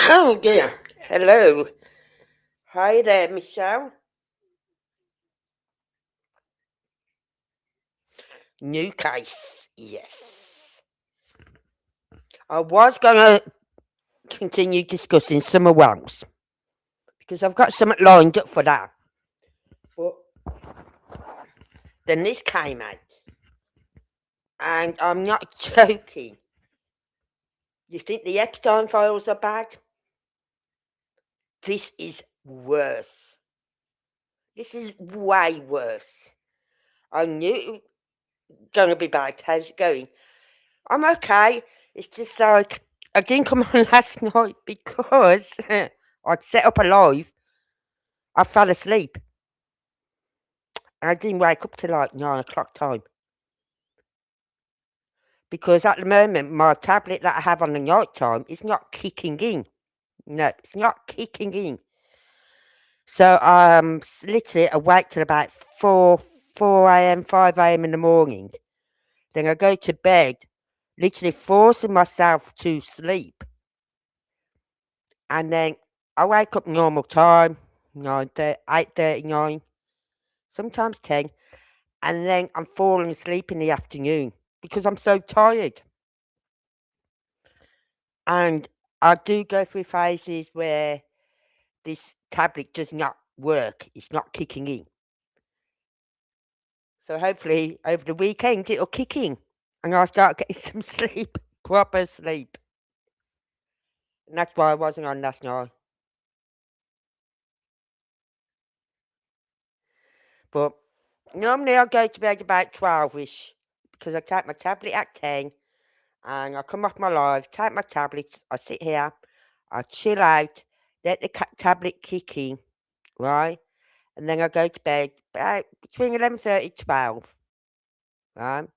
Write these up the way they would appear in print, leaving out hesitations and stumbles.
Oh dear. Hello. Hi there, Michelle. New case. Yes. I was going to continue discussing summer wells because I've got something lined up for that. But then this came out, and I'm not joking. You think the Epstein Files are bad? This is worse. This is way worse. I knew it was going to be bad. How's it going? I'm okay. It's just like I didn't come on last night because I'd set up a live. I fell asleep and I didn't wake up till like 9 o'clock time because at the moment my tablet that I have on the night time is not kicking in. No, it's not kicking in. So I'm literally awake till about 4 a.m., 5 a.m. in the morning. Then I go to bed, literally forcing myself to sleep. And then I wake up normal time, 8:39, sometimes 10, and then I'm falling asleep in the afternoon because I'm so tired. And I do go through phases where this tablet does not work, it's not kicking in. So hopefully over the weekend it'll kick in and I'll start getting some sleep, proper sleep. And that's why I wasn't on last night. But normally I go to bed about 12ish because I take my tablet at 10 and I come off my live, take my tablet, I sit here, I chill out, let the tablet kick in, right? And then I go to bed about between 11:30 12, right?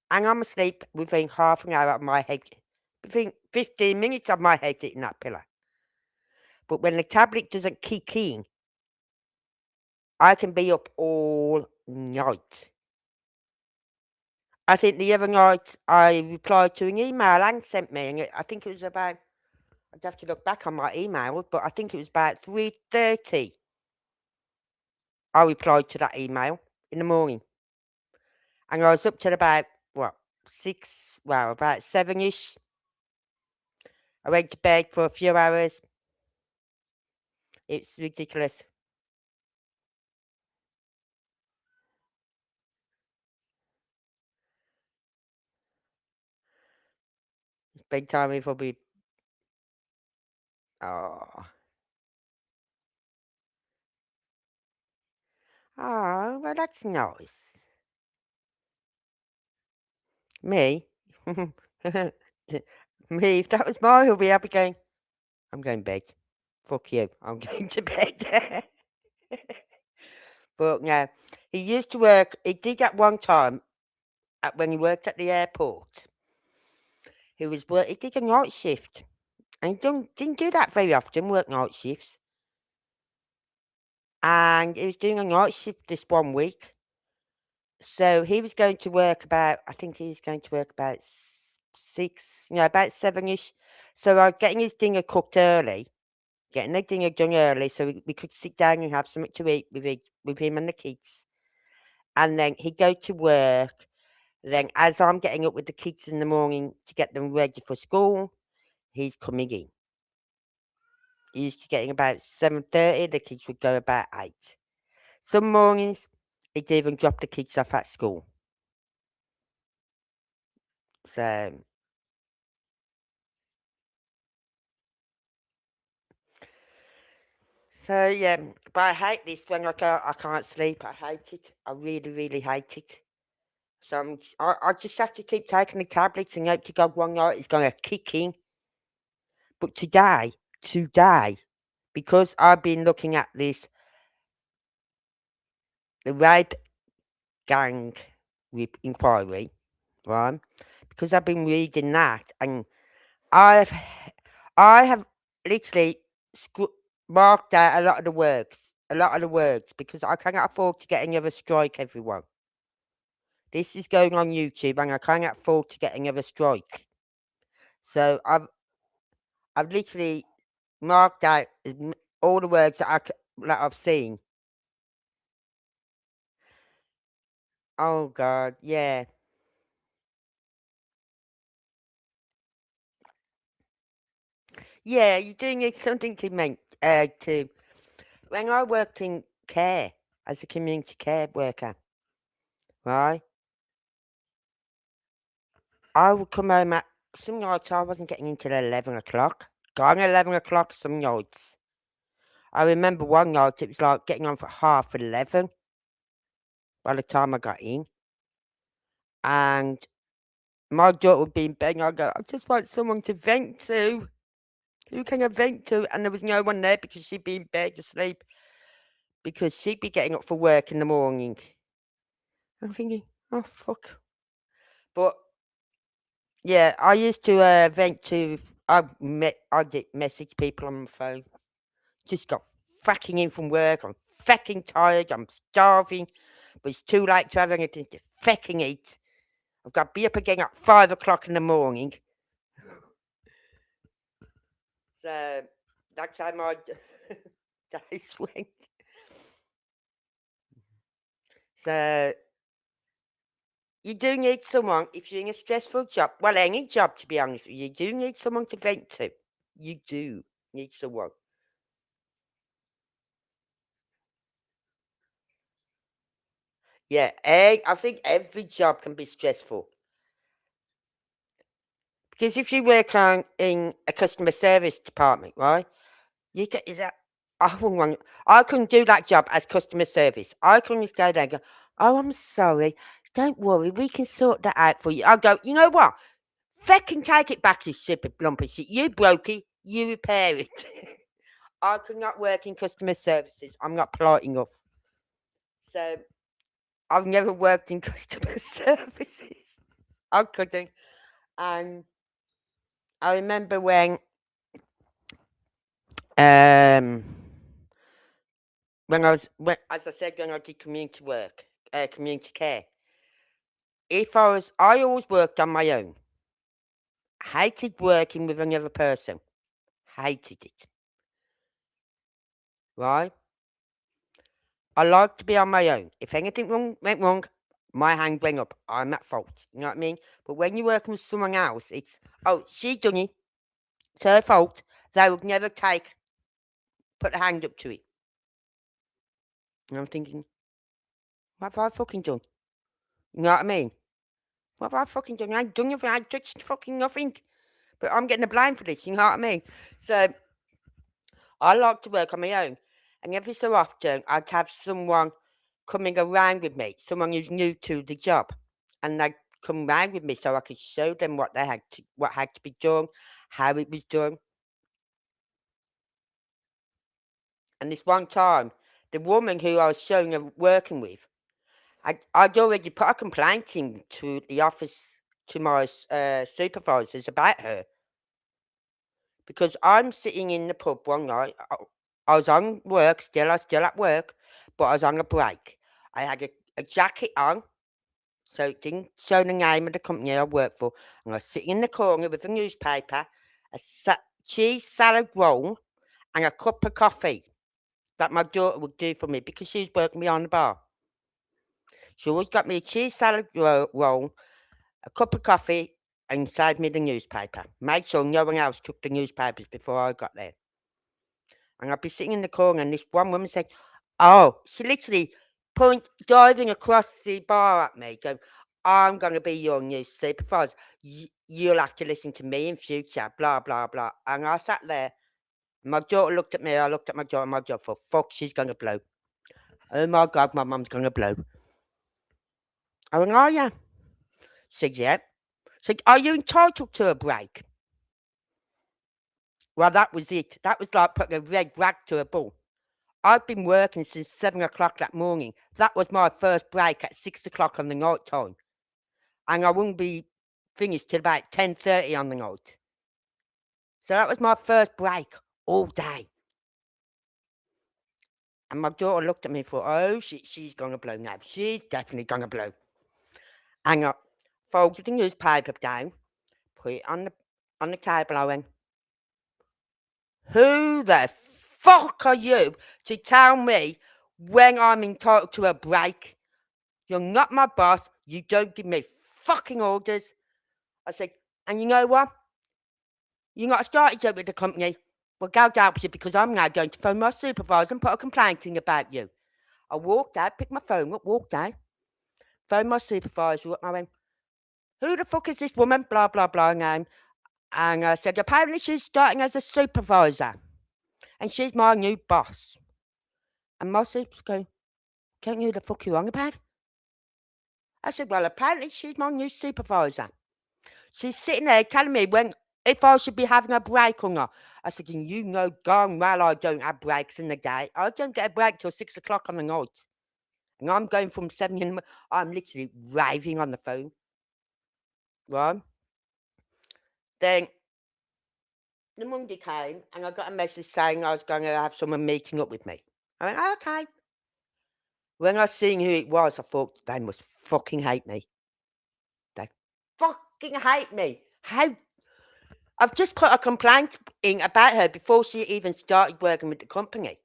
And I'm asleep within half an hour of my head, within 15 minutes of my head hitting that pillow. But when the tablet doesn't kick in, I can be up all night. I think the other night I replied to an email and sent me, and I think it was about, I'd have to look back on my email, but I think it was about 3:30. I replied to that email in the morning, and I was up till about what 6? Well, about 7ish. I went to bed for a few hours. It's ridiculous. Bedtime is probably oh oh well that's nice. Me, me if that was my hobby, I'd be going. I'm going to bed. Fuck you. I'm going to bed. But no, he used to work. He did at one time when he worked at the airport. He did a night shift, and he didn't do that very often. Work night shifts, and he was doing a night shift this one week. So he was going to work about. I think he was going to work about 6, about 7ish. So I getting his dinner cooked early, getting the dinner done early, so we could sit down and have something to eat with him and the kids. And then he'd go to work. Then, as I'm getting up with the kids in the morning to get them ready for school, he's coming in. He used to get in about 7:30. The kids would go about 8. Some mornings, he'd even drop the kids off at school. So, so yeah. But I hate this when I can't sleep. I hate it. I really, really hate it. So I just have to keep taking the tablets and hope to God one night it's going to kick in. But today, because I've been looking at this, the Rape Gang Enquiry, right? Because I've been reading that, and I've I have literally marked out a lot of the words, because I cannot afford to get another strike. Everyone, this is going on YouTube, and I cannot afford to get another strike. So I've literally marked out all the words that I've seen. Oh God, yeah, yeah. You do need something to make to. When I worked in care as a community care worker, right? I would come home at some nights I wasn't getting in till 11 o'clock. Gone 11 o'clock some nights. I remember one night it was like getting on for 11:30 by the time I got in. And my daughter would be in bed and I'd go, I just want someone to vent to. Who can I vent to? And there was no one there because she'd be in bed asleep because she'd be getting up for work in the morning. I'm thinking, oh fuck. But yeah, I used to vent to. I did message people on my phone. Just got fucking in from work. I'm fucking tired. I'm starving. But it's too late to have anything to fucking eat. I've got to be up again at 5 o'clock in the morning. So that's how my days went. So you do need someone if you're in a stressful job. Well, any job, to be honest, you do need someone to vent to. You do need someone. Yeah, I think every job can be stressful because if you work on in a customer service department, right? You can, is that I wouldn't want, I couldn't do that job as customer service. I couldn't stay there and go, oh, I'm sorry. Don't worry, we can sort that out for you. I'll go, you know what? Fucking take it back, you stupid lumpy shit. You broke it, you repair it. I could not work in customer services. I'm not polite enough. So I've never worked in customer services. I couldn't. And I remember um when as I said, when I did community work, community care. I always worked on my own. Hated working with another person. Hated it. Right? I like to be on my own. If anything went wrong, my hand went up. I'm at fault. You know what I mean? But when you're working with someone else, it's, oh, she done it. It's her fault. They would never put a hand up to it. And I'm thinking, what have I fucking done? You know what I mean? What have I fucking done? I ain't done nothing. I ain't touched fucking nothing. But I'm getting the blame for this. You know what I mean? So I like to work on my own. And every so often, I'd have someone coming around with me, someone who's new to the job. And they'd come round with me so I could show them what had to be done, how it was done. And this one time, the woman who I was showing her working with, I'd already put a complaint in to the office to my supervisors about her because I'm sitting in the pub one night. I was on work still. I was still at work, but I was on a break. I had a jacket on, so it didn't show the name of the company I worked for. And I was sitting in the corner with a newspaper, cheese salad roll, and a cup of coffee that my daughter would do for me because she was working behind the bar. She always got me a cheese salad roll, a cup of coffee, and saved me the newspaper. Made sure no one else took the newspapers before I got there. And I'd be sitting in the corner, and this one woman said, "Oh," she literally diving across the bar at me, going, "I'm going to be your new supervisor. You'll have to listen to me in future." Blah blah blah. And I sat there. My daughter looked at me. I looked at my daughter. My daughter thought, "Fuck, she's going to blow." Oh my God, my mum's going to blow. I went, "Oh yeah." She said, "Yeah." She said, "Are you entitled to a break?" Well, that was it. That was like putting a red rag to a bull. I've been working since 7 o'clock that morning. That was my first break at 6 o'clock on the night time. And I wouldn't be finished till about 10:30 on the night. So that was my first break all day. And my daughter looked at me and thought, oh shit, she's gonna blow now. She's definitely gonna blow. And I folded the newspaper down, put it on the table. I went, Who the fuck are you to tell me when I'm entitled to a break? You're not my boss. You don't give me fucking orders. I said, and you know what? You got started job with the company. Well, go down with you because I'm now going to phone my supervisor and put a complaint in about you. I walked out, picked my phone up, walked out, phoned my supervisor up, and I went, who the fuck is this woman? Blah, blah, blah name. And I said, apparently she's starting as a supervisor and she's my new boss. And my supervisor's going, don't you know who the fuck you're on about? I said, well, apparently she's my new supervisor. She's sitting there telling me when if I should be having a break or not. I said, and you know darn well I don't have breaks in the day. I don't get a break till 6 o'clock on the night. And I'm going from 7 in the I'm literally raving on the phone. Right? Then the Monday came and I got a message saying I was going to have someone meeting up with me. I went, okay. When I seen who it was, I thought they must fucking hate me. They fucking hate me. How I've just put a complaint in about her before she even started working with the company.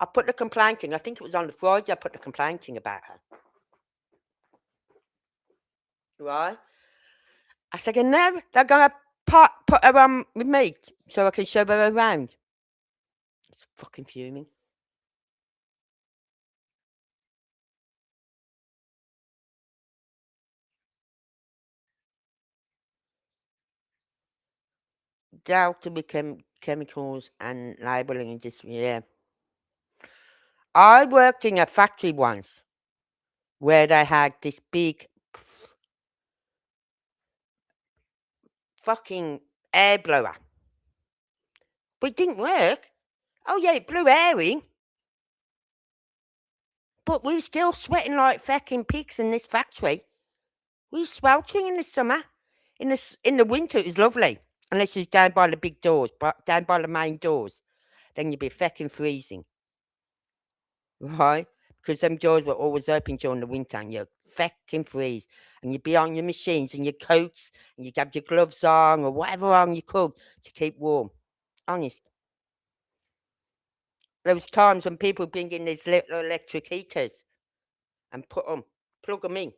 I put the complaint in. I think it was on the Friday I put the complaint in about her. Right? I said, and now they're going to put her on with me so I can show her around. It's fucking fuming. Delta with chemicals and labelling and just, yeah. I worked in a factory once where they had this big fucking air blower. But it didn't work. Oh, yeah, it blew air in. But we were still sweating like fucking pigs in this factory. We were sweltering in the summer. In the winter, it was lovely. Unless you're down by the big doors, but down by the main doors. Then you'd be fucking freezing. Right? Because them doors were always open during the winter and you'd fucking freeze. And you'd be on your machines and your coats and you'd have your gloves on or whatever on you could to keep warm. Honest. There was times when people bring in these little electric heaters and plug them in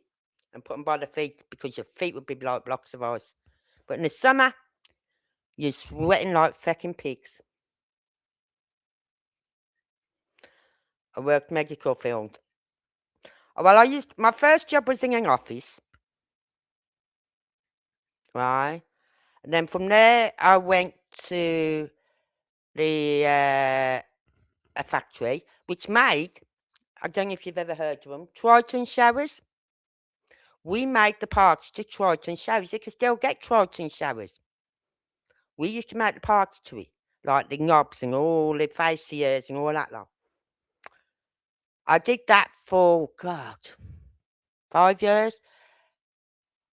and put them by the feet because your feet would be like blocks of ice. But in the summer, you're sweating like fucking pigs. I worked medical field. Well, my first job was in an office, right? And then from there, I went to the a factory which made, I don't know if you've ever heard of them, Triton showers. We made the parts to Triton showers. You can still get Triton showers. We used to make the parts to it, like the knobs and all the facias and all that lot. I did that for, God, 5 years.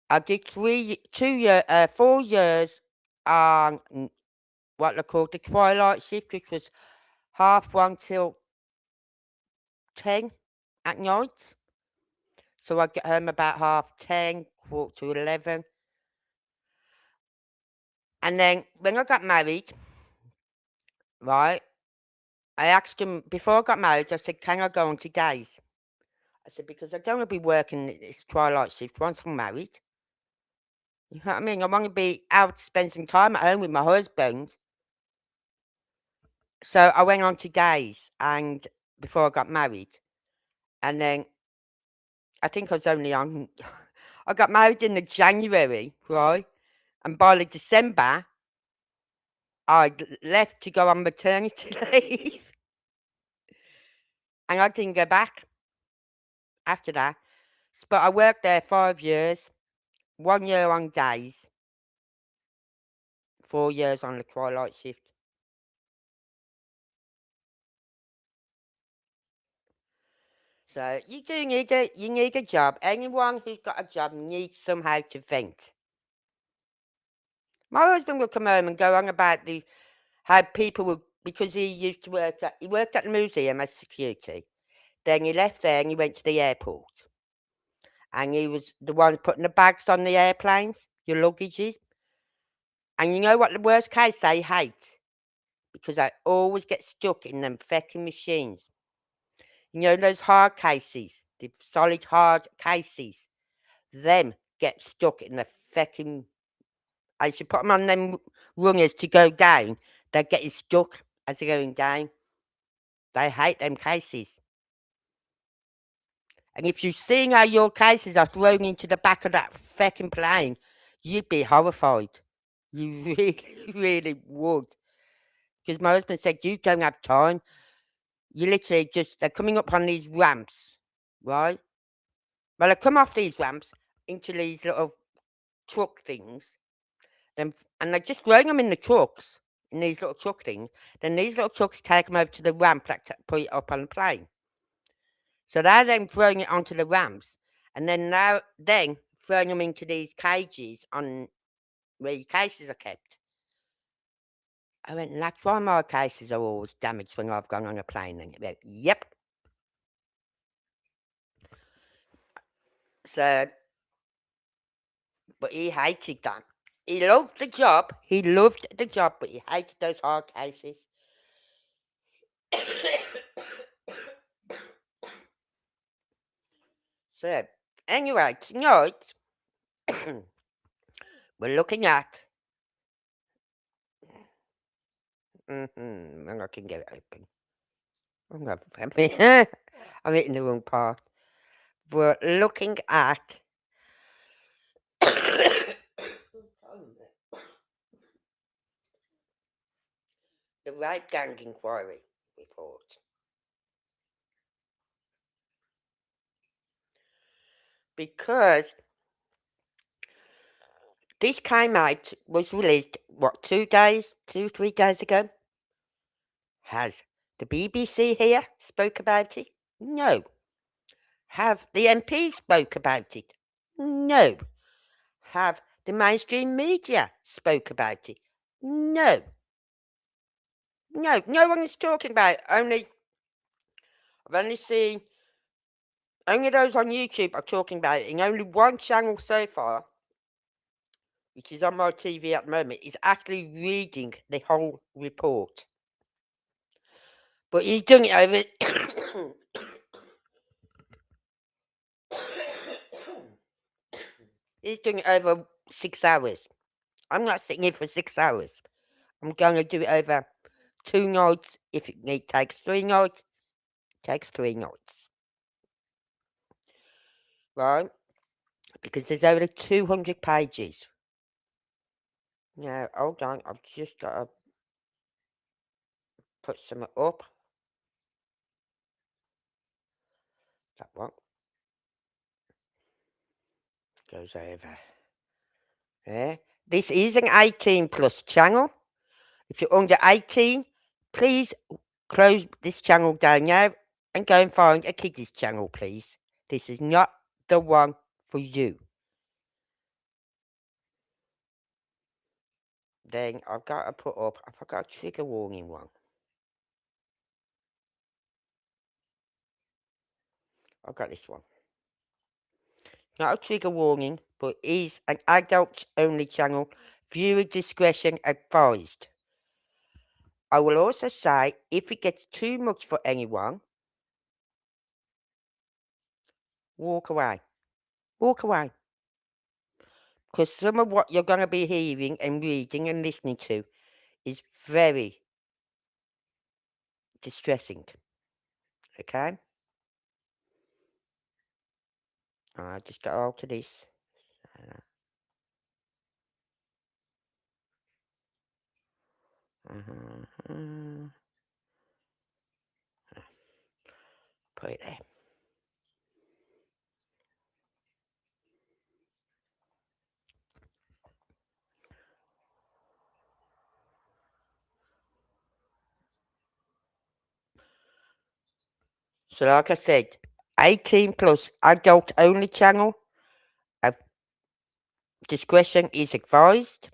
I did 4 years on what they called the twilight shift, which was 1:30 till 10 at night. So I'd get home about 10:30, 11:15. And then when I got married, right, I asked him, before I got married, I said, can I go on to days? I said, because I don't want to be working this twilight shift once I'm married. You know what I mean? I want to be out to spend some time at home with my husband. So I went on to days and before I got married. And then I think I was only on I got married in the January, right? And by the December, I left to go on maternity leave. And I didn't go back after that. But I worked there 5 years, 1 year on days, 4 years on the twilight shift. So you need a job. Anyone who's got a job needs somehow to vent. My husband will come home and go on about how people would, because he worked at the museum as security. Then he left there and he went to the airport. And he was the one putting the bags on the airplanes, your luggages. And you know what the worst case they hate? because I always get stuck in them fecking machines. You know those hard cases, the solid hard cases. Them get stuck in the fecking. I should put them on them runners to go down. They're getting stuck as they're going down. They hate them cases. And if you see how your cases are thrown into the back of that fecking plane, you'd be horrified. You really, really would. Because my husband said, you don't have time. You literally just, they're coming up on these ramps, right? Well, they come off these ramps into these little truck things. And they're just throwing them in the trucks, in these little truck things. Then these little trucks take them over to the ramp that put it up on the plane. So they're then throwing it onto the ramps, and then throwing them into these cages on where your cases are kept. I went, that's why my cases are always damaged when I've gone on a plane. And he went, yep. So, but he hated that. He loved the job. He loved the job, but he hated those hard cases. So, anyway, tonight we're looking at. And I can get it open. I'm hitting the wrong part. We're looking at. The Rape Gang Enquiry report. Because this was released, 3 days ago? Has the BBC here spoke about it? No. Have the MPs spoke about it? No. Have the mainstream media spoke about it? No. No one is talking about it. I've only seen, only those on YouTube are talking about it, and only one channel so far, which is on my TV at the moment, is actually reading the whole report. But he's doing it over. He's doing it over 6 hours. I'm not sitting here for 6 hours. I'm going to do it over 2 nights. If it takes 3 nights, it takes 3 nights. Right? Because there's over 200 pages. Now, hold on. I've just got to put some up. That one goes over there. This is an 18 plus channel. If you're under 18, please close this channel down now and go and find a kiddies channel, please. This is not the one for you. Then I've got to put up, I forgot a trigger warning one. I've got this one. Not a trigger warning, but is an adult only channel. Viewer discretion advised. I will also say, if it gets too much for anyone, walk away. Walk away. Because some of what you're going to be hearing and reading and listening to is very distressing. Okay? I just got to alter this. Put it there. So, like I said, 18 plus adult only channel. Discretion is advised.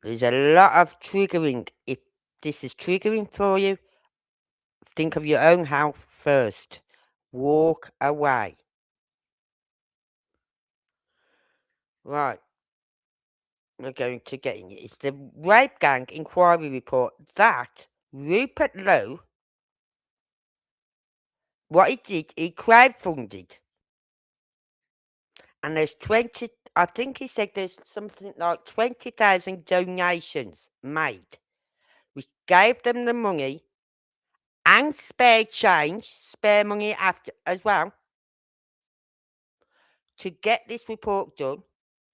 There's a lot of triggering. If this is triggering for you, think of your own health first. Walk away. Right. we're going to get in. It's the Rape Gang Enquiry report that Rupert Lowe, what he did, he crowdfunded. And there's 20, I think he said there's something like 20,000 donations made, which gave them the money and spare change, spare money after as well, to get this report done.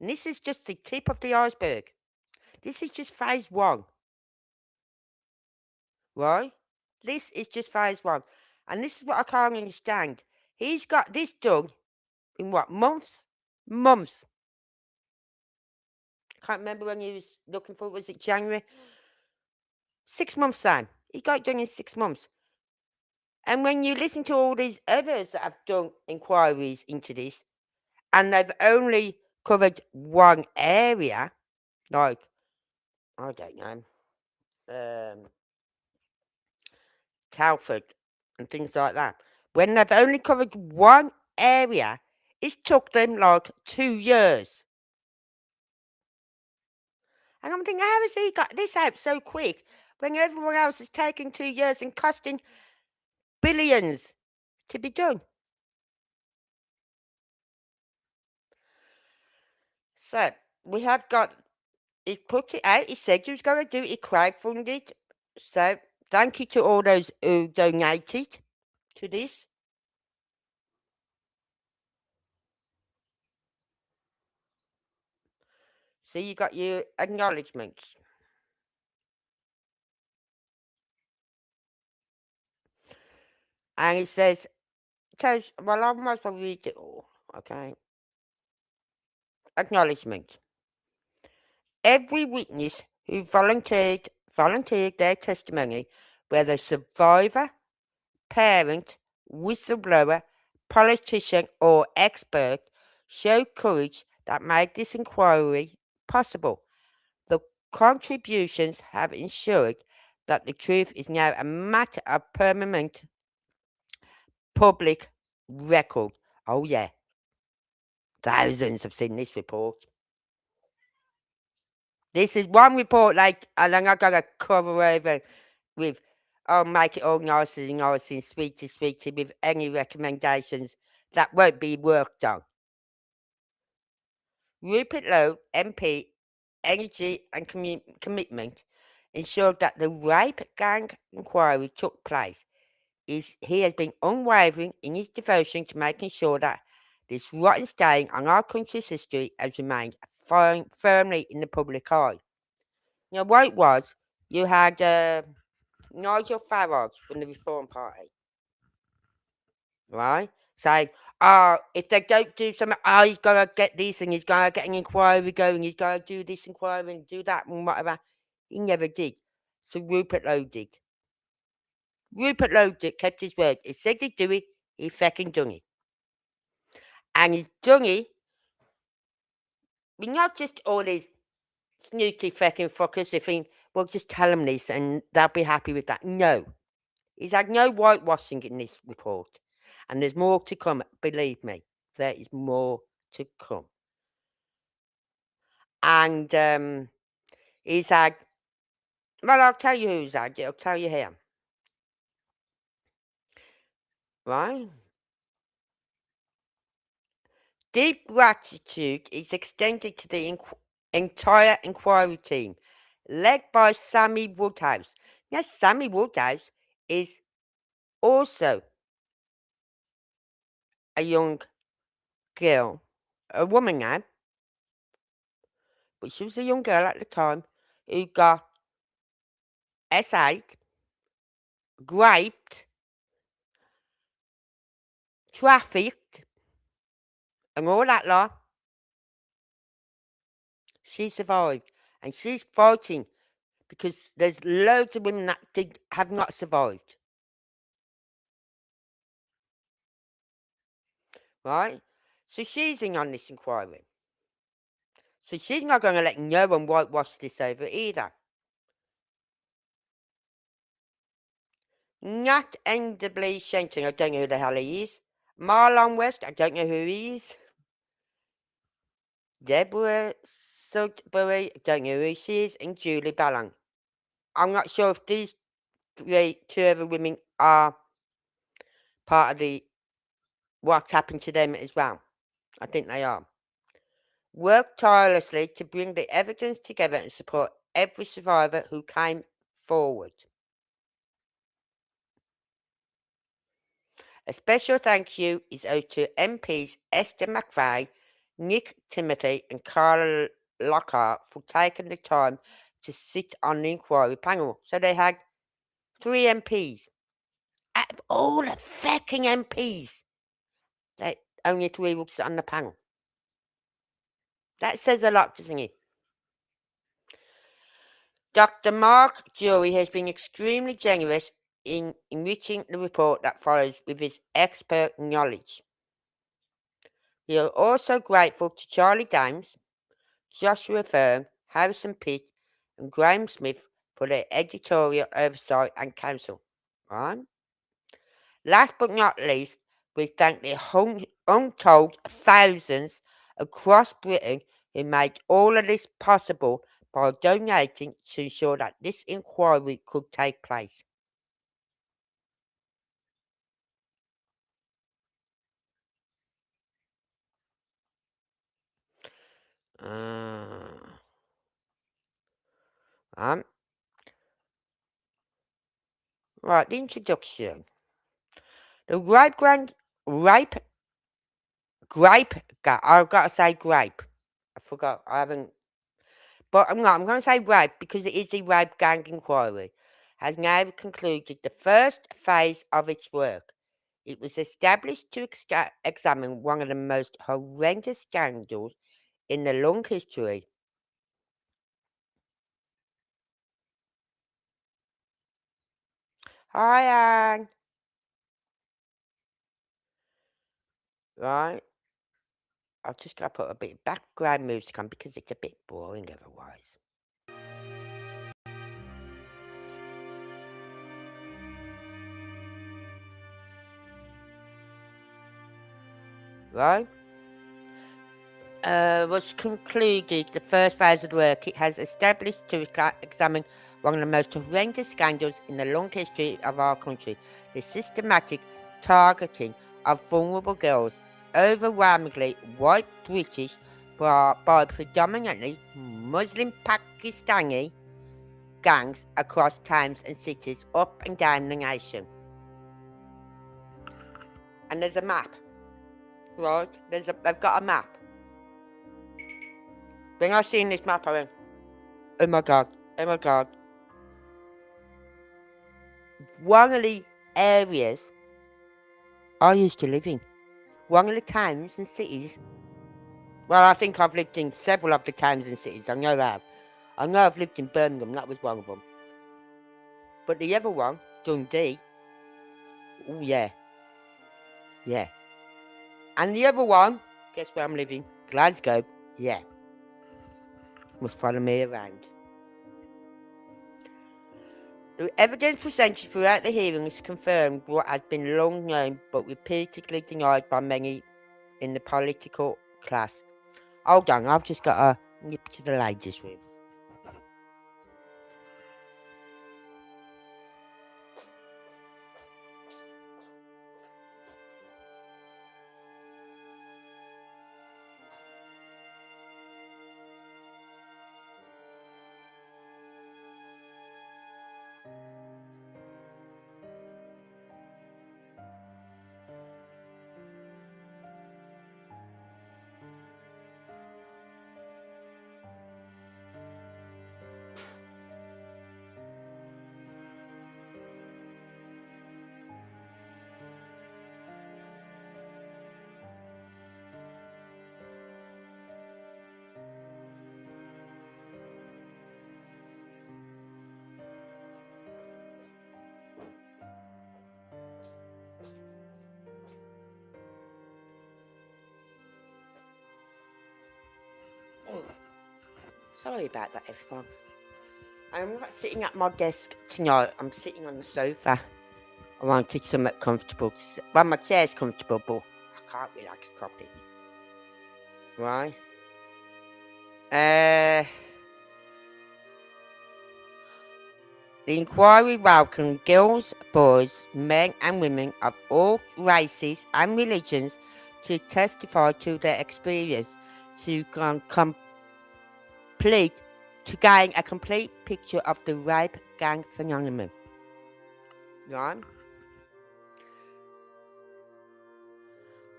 And this is just the tip of the iceberg. This is just phase one, right? This is just phase one. And this is what I can't understand. He's got this done in what, months? Months. Can't remember when he was looking for it. Was it January? 6 months time. He got it done in 6 months. And when you listen to all these others that have done inquiries into this, and they've only covered one area, like, I don't know, Telford and things like that. When they've only covered one area, it's took them like 2 years. And I'm thinking, how has he got this out so quick when everyone else is taking 2 years and costing billions to be done? So we have got, he put it out, he said he was going to do it, he crowdfunded. So thank you to all those who donated to this. So you got your acknowledgements. And it says, well, I might as well read it all, okay? Acknowledgement. Every witness who volunteered their testimony, whether survivor, parent, whistleblower, politician, or expert, showed courage that made this inquiry possible. The contributions have ensured that the truth is now a matter of permanent public record. Oh, yeah. Thousands have seen this report. This is one report, like, and I'm not going to cover over with, I'll make it all nice and sweetie, with any recommendations that won't be worked on. Rupert Lowe, MP, Energy and Commitment, ensured that the Rape Gang Enquiry took place. He has been unwavering in his devotion to making sure that this rotten stain on our country's history has remained firmly in the public eye. Now, what it was, you had Nigel Farage from the Reform Party, right? Saying, oh, if they don't do something, oh, he's going to get this and he's going to get an inquiry going, he's going to do this inquiry and do that and whatever. He never did. So Rupert Lowe did. Rupert Lowe kept his word. He said he'd do it, he fucking done it. And he's done it with not just all these snooty fucking fuckers who think, well, just tell them this and they'll be happy with that. No. He's had no whitewashing in this report. And there's more to come, believe me. There is more to come. And he's had, well, I'll tell you who's had it. I'll tell you here. Right? Deep gratitude is extended to the entire inquiry team, led by Sammy Woodhouse. Yes, Sammy Woodhouse is also a young girl, a woman now, but she was a young girl at the time who got S8, raped, trafficked, and all that lot. She survived, and she's fighting because there's loads of women that have not survived. Right? So she's in on this inquiry. So she's not going to let no one whitewash this over either. Nat Endably Shenton, I don't know who the hell he is. Marlon West, I don't know who he is. Deborah Sudbury, don't know who she is, and Julie Ballon. I'm not sure if these two other women are part of the what's happened to them as well. I think they are. Worked tirelessly to bring the evidence together and support every survivor who came forward. A special thank you is owed to MPs Esther McVeigh, Nick Timothy, and Carla Lockhart for taking the time to sit on the inquiry panel. So they had 3 MPs. Out of all the fucking MPs, they only 3 will sit on the panel. That says a lot, doesn't it? Dr. Mark Jury has been extremely generous in enriching the report that follows with his expert knowledge. We are also grateful to Charlie Dames, Joshua Fern, Harrison Pitt, and Graham Smith for their editorial oversight and counsel. Right? Last but not least, we thank the untold thousands across Britain who made all of this possible by donating to ensure that this inquiry could take place. Um, right, the introduction. The rape, I've got to say grape. I forgot, I haven't, but I'm not, I'm going to say rape because it is the Rape Gang Enquiry, has now concluded the first phase of its work. It was established to examine one of the most horrendous scandals in the long history. Hi, Anne. Right, I've just got to put a bit of background music on because it's a bit boring otherwise. Right? Was concluded the first phase of the work. It has established to examine one of the most horrendous scandals in the long history of our country, the systematic targeting of vulnerable girls, overwhelmingly white British, by predominantly Muslim Pakistani gangs across towns and cities up and down the nation. And there's a map, right? They've got a map. When I seen this map, I went, oh my god, oh my god. One of the areas I used to live in, one of the towns and cities. Well, I think I've lived in several of the towns and cities. I know I have. I know I've lived in Birmingham, that was one of them. But the other one, Dundee, oh yeah. Yeah. And the other one, guess where I'm living? Glasgow, yeah. Must follow me around. The evidence presented throughout the hearings confirmed what had been long known but repeatedly denied by many in the political class. Hold on, I've just got to nip to the ladies' room. Oh, sorry about that, everyone. I'm not sitting at my desk tonight. I'm sitting on the sofa. I wanted something comfortable. Well, my chair's comfortable, but I can't relax properly. Right? Uh, the inquiry welcomed girls, boys, men, and women of all races and religions to testify to their experience to complete to gain a complete picture of the rape gang phenomenon. Right?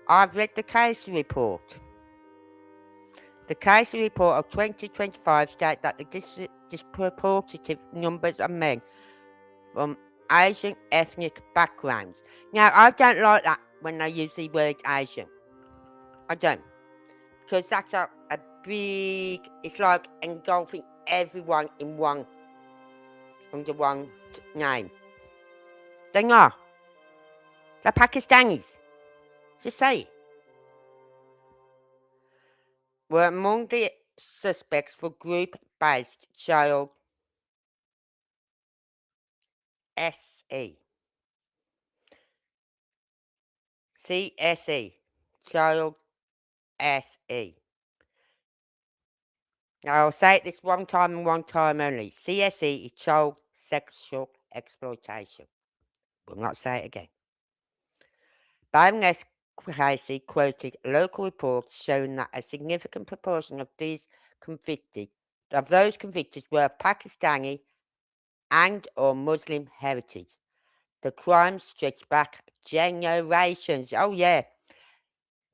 I've read the case report. The case report of 2025 states that the disproportionate numbers of men from Asian ethnic backgrounds. Now, I don't like that when they use the word Asian. I don't. Because that's a big, it's like engulfing everyone in one, under one name. They're not. They're Pakistanis. Just say it. Were among the suspects for group-based child SE. CSE. Child SE. Now I'll say it this one time and one time only. CSE is child sexual exploitation. Will not say it again. Baroness Casey quoted local reports showing that a significant proportion of those convicted were Pakistani and or Muslim heritage. The crimes stretch back generations. Oh yeah.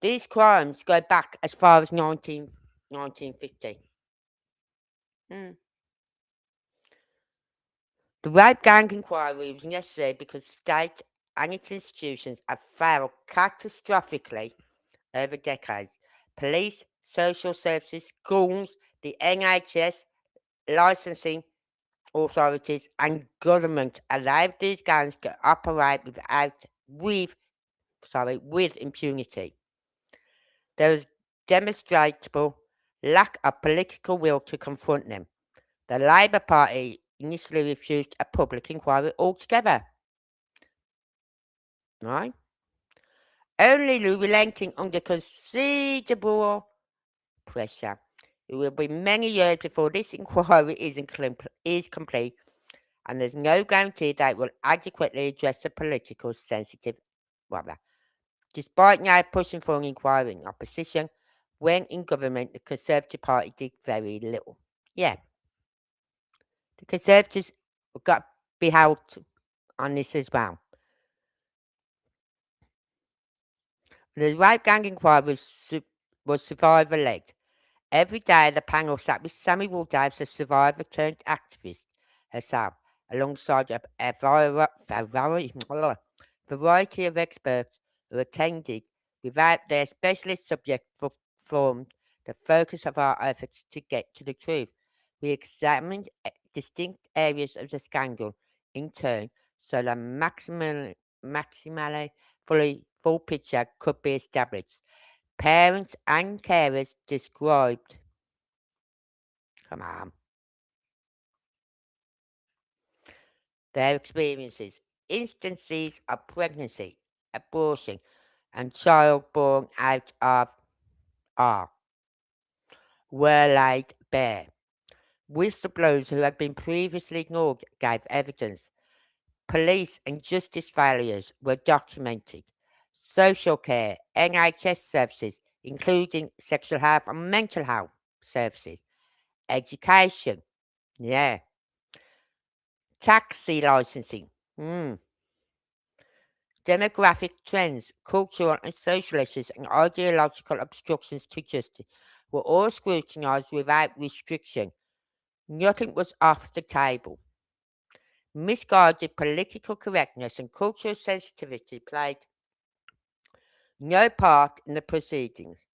These crimes go back as far as 1950. The Rape Gang Enquiry was necessary because the state and its institutions have failed catastrophically over decades. Police, social services, schools, the NHS, licensing authorities, and government allowed these gangs to operate with impunity. There is demonstrable lack of political will to confront them. The Labour Party initially refused a public inquiry altogether. Right? Only relenting under considerable pressure. It will be many years before this inquiry is complete, and there's no guarantee that it will adequately address the political sensitive matter. Despite now pushing for an inquiry in opposition, when in government, the Conservative Party did very little. Yeah, the Conservatives got beheld on this as well. The Rape Gang Enquiry was survivor-led. Every day the panel sat with Sammy Woodhouse, a survivor turned activist herself, alongside a variety of experts who attended without their specialist subject formed the focus of our efforts to get to the truth. We examined distinct areas of the scandal in turn so the maximally full picture could be established. Parents and carers described come on their experiences, instances of pregnancy, abortion, and child born out of R were laid bare. Whistleblowers who had been previously ignored gave evidence. Police and justice failures were documented. Social care, NHS services, including sexual health and mental health services, education, yeah, taxi licensing, demographic trends, cultural and social issues, and ideological obstructions to justice were all scrutinised without restriction. Nothing was off the table. Misguided political correctness and cultural sensitivity played no part in the proceedings.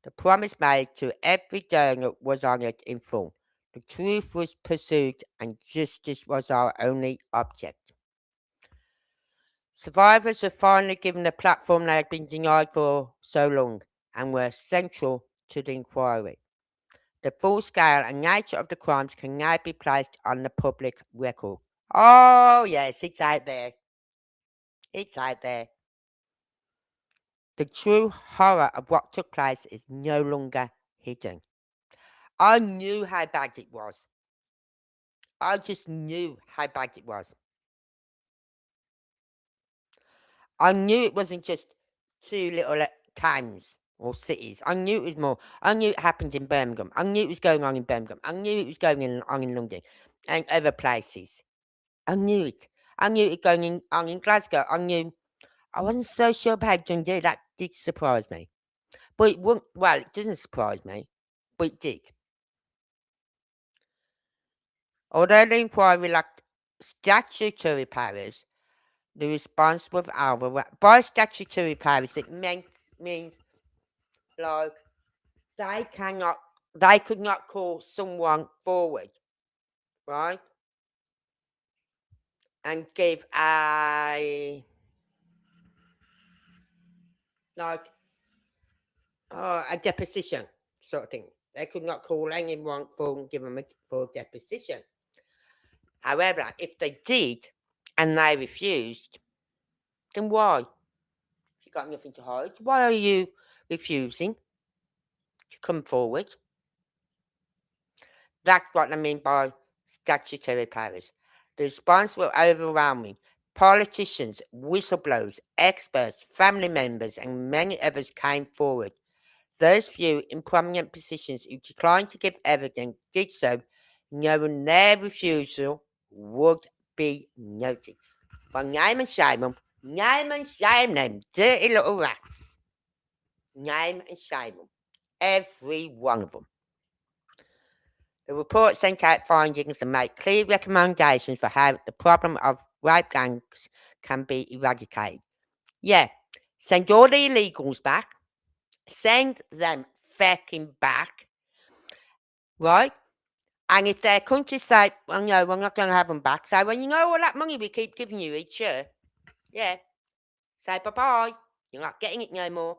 The promise made to every donor was honoured in full. The truth was pursued and justice was our only object. Survivors were finally given the platform they had been denied for so long and were central to the inquiry. The full scale and nature of the crimes can now be placed on the public record. Oh, yes, it's out there. It's out there. The true horror of what took place is no longer hidden. I knew how bad it was. I just knew how bad it was. I knew it wasn't just two little towns or cities. I knew it was more. I knew it happened in Birmingham. I knew it was going on in Birmingham. I knew it was on in London and other places. I knew it. I knew it on in Glasgow. I knew. I wasn't so sure about Dundee. That did surprise me. But it wouldn't. Well, it doesn't surprise me, but it did. Although the inquiry lacked statutory powers, the response was by statutory powers. It means like they cannot, they could not call someone forward, right, and give like a deposition sort of thing. They could not call anyone forward and give them a full deposition. However, if they did and they refused, then why? If you got nothing to hide, why are you refusing to come forward? That's what I mean by statutory powers. The response was overwhelming. Politicians, whistleblowers, experts, family members, and many others came forward. Those few in prominent positions who declined to give evidence did so, knowing their refusal would be noted. Well, name and shame them. Name and shame them, dirty little rats. Name and shame them. Every one of them. The report sent out findings and made clear recommendations for how the problem of rape gangs can be eradicated. Yeah, send all the illegals back. Send them fucking back. Right? And if their countries say, well, no, we're not going to have them back, say, well, you know all that money we keep giving you each year? Yeah. Say bye-bye. You're not getting it no more.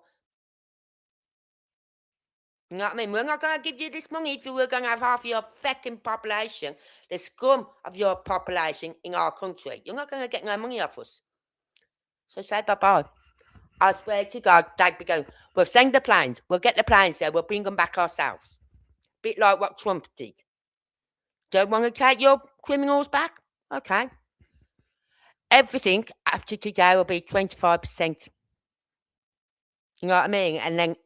You know what I mean? We're not going to give you this money if you were going to have half of your fucking population, the scum of your population in our country. You're not going to get no money off us. So say bye-bye. I swear to God, they'd be going, we'll send the planes. We'll get the planes there. We'll bring them back ourselves. Bit like what Trump did. Don't want to take your criminals back? Okay. Everything after today will be 25%. You know what I mean? And then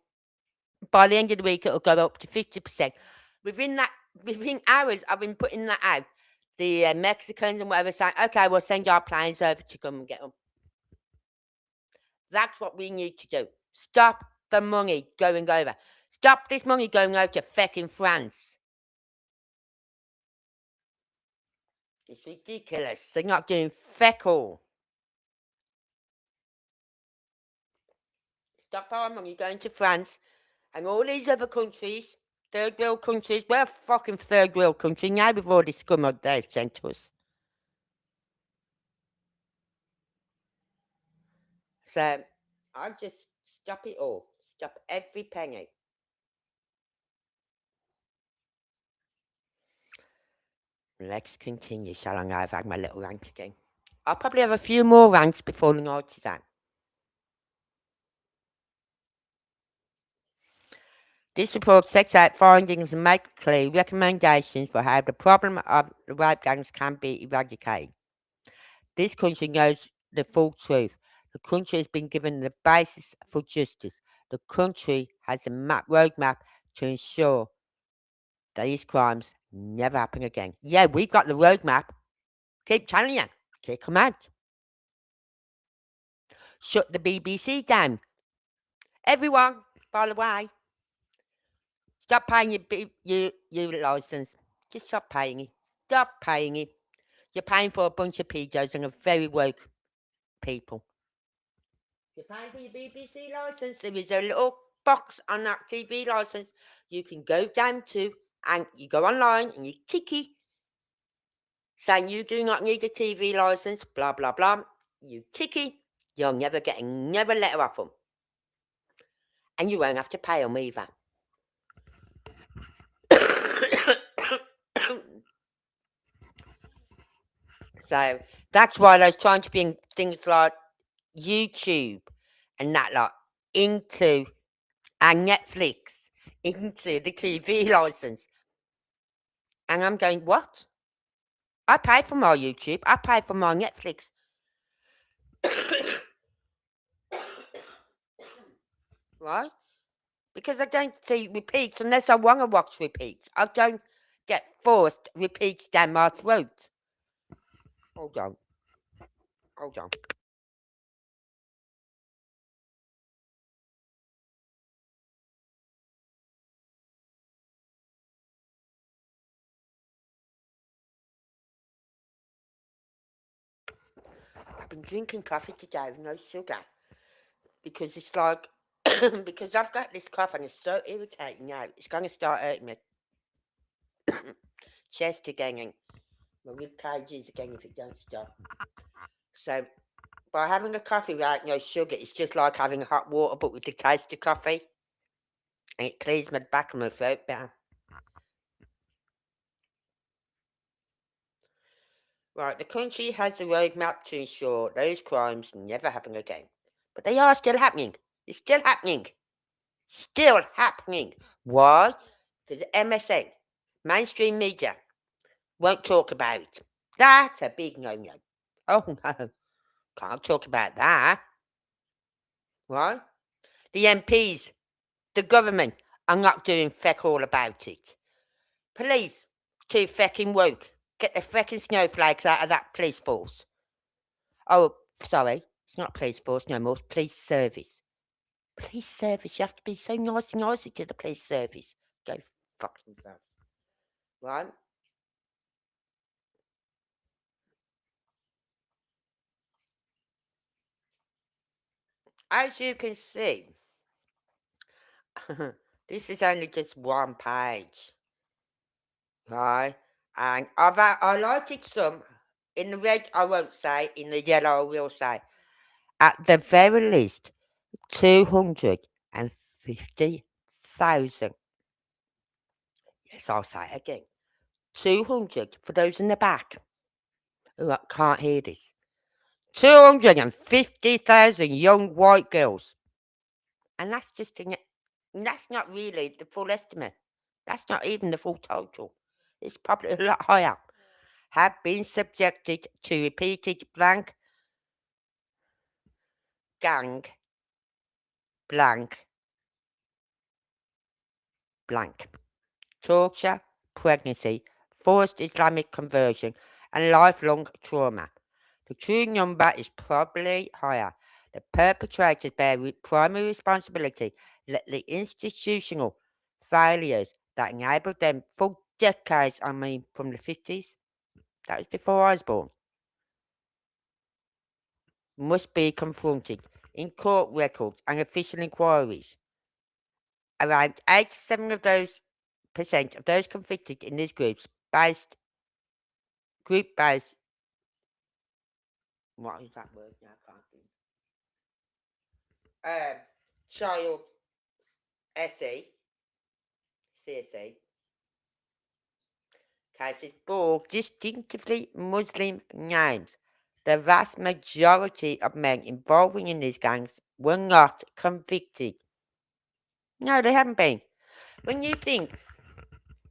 by the end of the week, it'll go up to 50%. Within hours, I've been putting that out. The Mexicans and whatever saying, okay, we'll send our planes over to come and get them. That's what we need to do. Stop the money going over. Stop this money going over to fucking France. It's ridiculous. They're not doing feck all. Stop our money going to France and all these other countries, third world countries. We're a fucking third world country now with all this scum they've sent to us. So I'll just stop it all. Stop every penny. Let's continue, shall I? Now I've had my little rant again. I'll probably have a few more rants before the night is out. This report sets out findings and makes clear recommendations for how the problem of the rape gangs can be eradicated. This country knows the full truth. The country has been given the basis for justice. The country has a roadmap to ensure that these crimes never happen again. Yeah, we got the roadmap. Keep telling you. Kick them out. Shut the BBC down. Everyone, by the way, stop paying your license. Just stop paying it. Stop paying it. You're paying for a bunch of pedos and a very woke people. You're paying for your BBC license. There is a little box on that TV license you can go down to, and you go online and you tick it, saying you do not need a TV license, blah blah blah. You tick it, you'll never get another letter off them, and you won't have to pay them either. So that's why they're trying to bring things like YouTube and that lot into and Netflix into the TV license. And I'm going, what? I pay for my YouTube. I pay for my Netflix. Right? Because I don't see repeats unless I want to watch repeats. I don't get forced repeats down my throat. Hold on. Hold on. I've been drinking coffee today with no sugar. Because it's like, because I've got this cough and it's so irritating now. It's going to start hurting my chest again and my rib cages again if it don't stop. So, by having a coffee without no sugar, it's just like having hot water but with the taste of coffee. And it clears my back and my throat better. Right, the country has a roadmap to ensure those crimes never happen again. But they are still happening. It's still happening. Still happening. Why? Because MSN, mainstream media, won't talk about it. That's a big no-no. Oh no, can't talk about that. Right? The MPs, the government are not doing feck all about it. Police, too fecking woke. Get the fecking snowflakes out of that police force. Oh, sorry, it's not police force no more, it's police service. Police service, you have to be so nice and nice to the police service. Go fuck themselves. Right? As you can see, this is only just one page, right? And I've highlighted some. In the red, I won't say. In the yellow, I will say. At the very least, 250,000. Yes, I'll say it again. 200 for those in the back who can't hear this. 250,000 young white girls. And that's just that's not really the full estimate. That's not even the full total. It's probably a lot higher. Have been subjected to repeated gang, blank, blank. Torture, pregnancy, forced Islamic conversion, and lifelong trauma. The true number is probably higher. The perpetrators bear primary responsibility that the institutional failures that enabled them for decades, I mean from the 50s, that was before I was born, must be confronted in court records and official inquiries. Around 87 of those percent of those convicted in these group based, what is that word now? I can't think. Child SE, CSE, cases bore distinctively Muslim names. The vast majority of men involved in these gangs were not convicted. No, they haven't been. When you think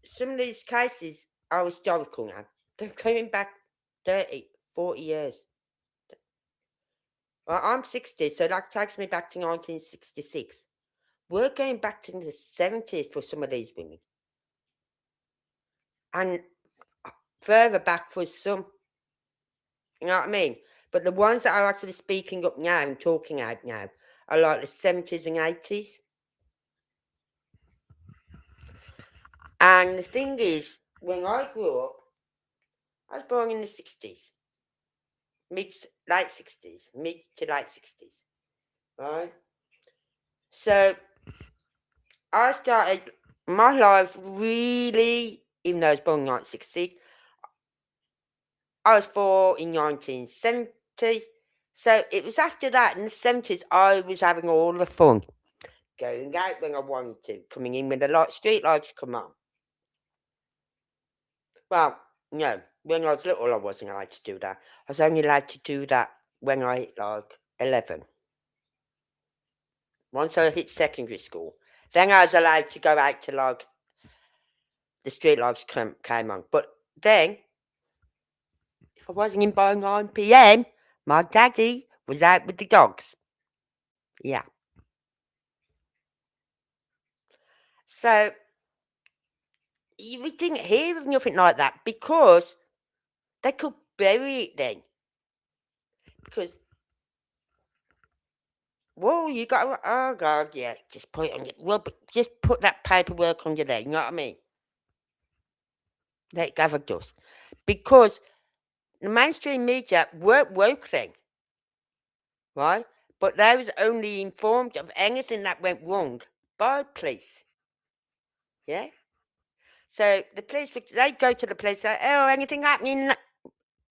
some of these cases are historical now, they're going back 30, 40 years. Well, I'm 60, so that takes me back to 1966. We're going back to the 70s for some of these women. And further back for some. You know what I mean? But the ones that are actually speaking up now and talking out now are like the 70s and 80s. And the thing is, when I grew up, I was born in the 60s, late 60s, mid to late 60s, right? So I started my life really, even though I was born in 1960, I was born in 1970. So it was after that, in the 70s, I was having all the fun. Going out when I wanted to, coming in when the street lights come on. Well, no, when I was little, I wasn't allowed to do that. I was only allowed to do that when I hit like 11. Once I hit secondary school, then I was allowed to go out to like the streetlights came on. But then, if I wasn't in by 9 p.m., my daddy was out with the dogs. Yeah. So we didn't hear of nothing like that because they could bury it then. Because, whoa, you got to, oh God, yeah, just put it on your, well, just put that paperwork on your leg, you know what I mean? Let it gather dust. Because the mainstream media weren't woke then, right? But they was only informed of anything that went wrong by police, yeah? So the police, they go to the police, say, oh, anything happening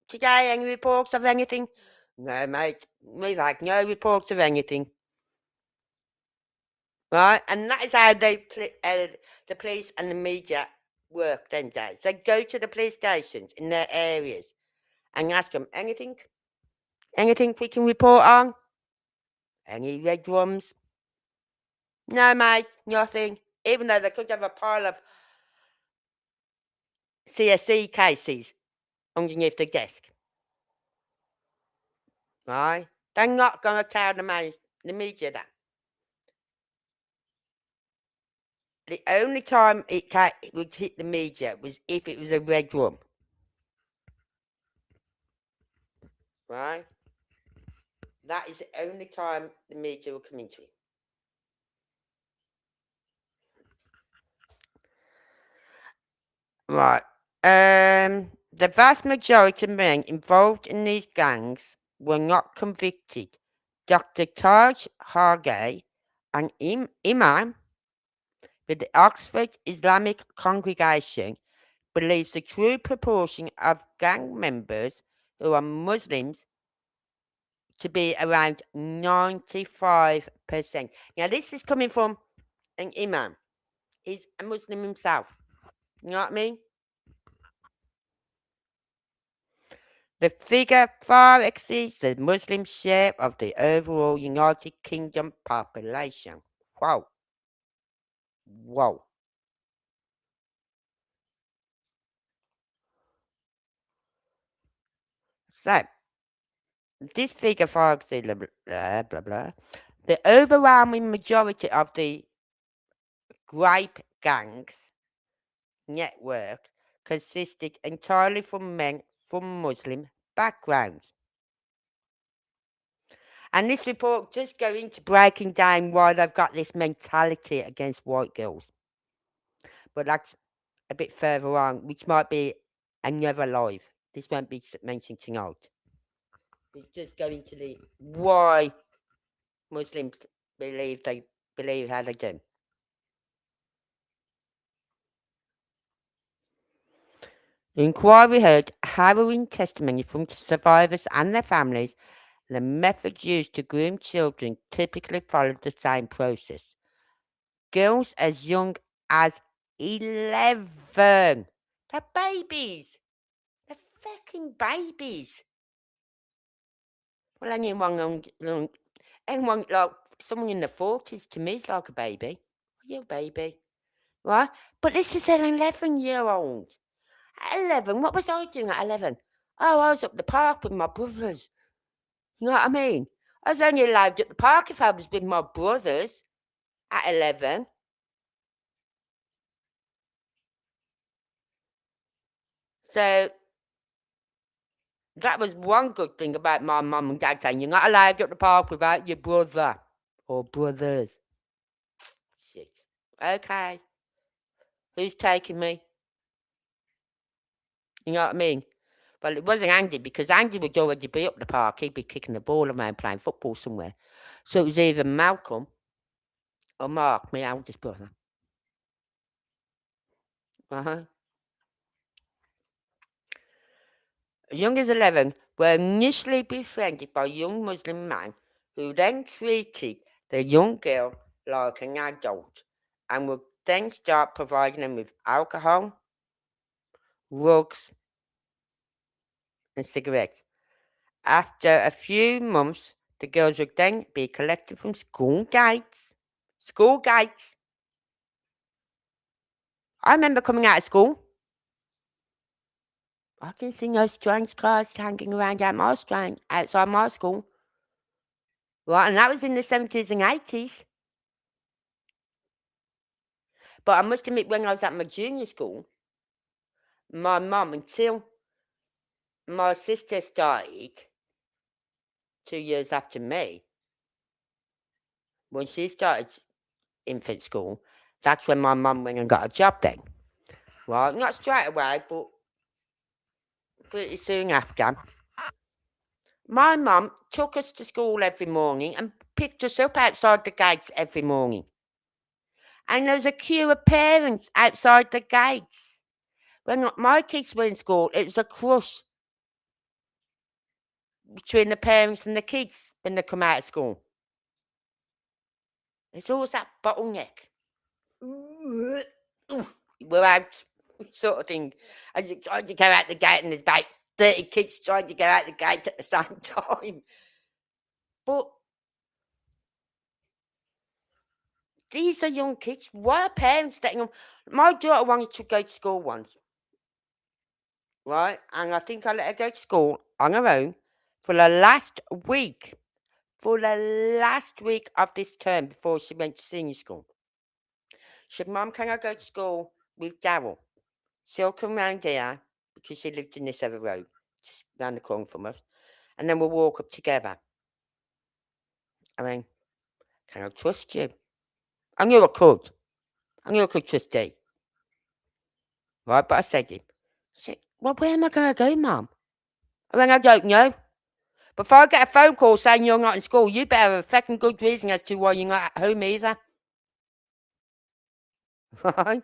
today, any reports of anything? No, mate, we've had no reports of anything. Right? And that is how the police and the media work them days. They go to the police stations in their areas and ask them, anything? Anything we can report on? Any red drums? No, mate, nothing. Even though they could have a pile of CSC cases underneath the desk. Right? They're not going to tell the media that. The only time it would hit the media was if it was a red drum. Right? That is the only time the media will come into it. Right. The vast majority of men involved in these gangs were not convicted. Dr. Taj Hargay, an imam with the Oxford Islamic Congregation, believes the true proportion of gang members who are Muslims to be around 95%. Now, this is coming from an imam. He's a Muslim himself. You know what I mean? The figure far exceeds the Muslim share of the overall United Kingdom population. Wow. Whoa. So, this figure far exceeds blah, blah, blah. The overwhelming majority of the Rape Gangs network consisted entirely from men from Muslim backgrounds. And this report just goes into breaking down why they've got this mentality against white girls. But that's a bit further on, which might be another live. This won't be mentioned tonight. We just go into the why Muslims believe how they do. The inquiry heard harrowing testimony from survivors and their families. The methods used to groom children typically followed the same process. Girls as young as 11. They're babies. They're fucking babies. Well, anyone like someone in the 40s to me is like a baby. You're a baby. Right? But this is an 11-year-old. At 11, what was I doing at 11? Oh, I was up the park with my brothers. You know what I mean? I was only allowed at the park if I was with my brothers at 11. So that was one good thing about my mum and dad saying, you're not allowed at the park without your brother or brothers. Shit. Okay. Who's taking me? You know what I mean? Well, it wasn't Andy because Andy would already be up the park. He'd be kicking the ball around playing football somewhere. So it was either Malcolm or Mark, my eldest brother. Uh-huh. As young as 11, were initially befriended by a young Muslim man who then treated the young girl like an adult and would then start providing them with alcohol, rugs, and cigarettes. After a few months, the girls would then be collected from school gates. School gates. I remember coming out of school. I can see no strange cars hanging around outside my school. Right, and that was in the 70s and 80s. But I must admit, when I was at my junior school, my mum, until my sister started 2 years after me, when she started infant school, that's when my mum went and got a job then. Right, not straight away, but pretty soon after. My mum took us to school every morning and picked us up outside the gates every morning. And there was a queue of parents outside the gates. When my kids were in school, it was a crush between the parents and the kids when they come out of school. There's always that bottleneck. We're out, sort of thing. As you trying to go out the gate, and there's about 30 kids trying to go out the gate at the same time. But these are young kids. Why are parents letting them? My daughter wanted to go to school once, right? And I think I let her go to school on her own for the last week. For the last week of this term before she went to senior school. She said, Mum, can I go to school with Daryl? She'll come round here because she lived in this other road, just round the corner from us. And then we'll walk up together. I mean, can I trust you? I knew I could. I knew I could trust you. Right, but I said to him, she said, well, where am I going to go, Mum? I mean, I don't know. But if I get a phone call saying you're not in school, you better have a fucking good reason as to why you're not at home either. Right?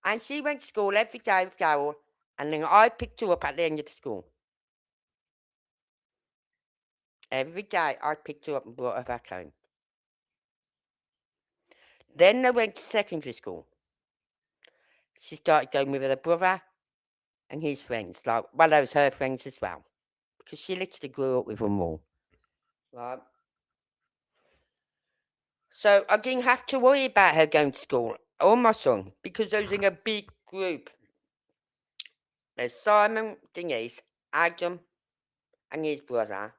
And she went to school every day with Carol, and then I picked her up at the end of the school. Every day I picked her up and brought her back home. Then they went to secondary school. She started going with her brother and his friends. Well, they was her friends as well. Because she literally grew up with them all. Right. So I didn't have to worry about her going to school or my son because they was in a big group. There's Simon, Denise, Adam, and his brother.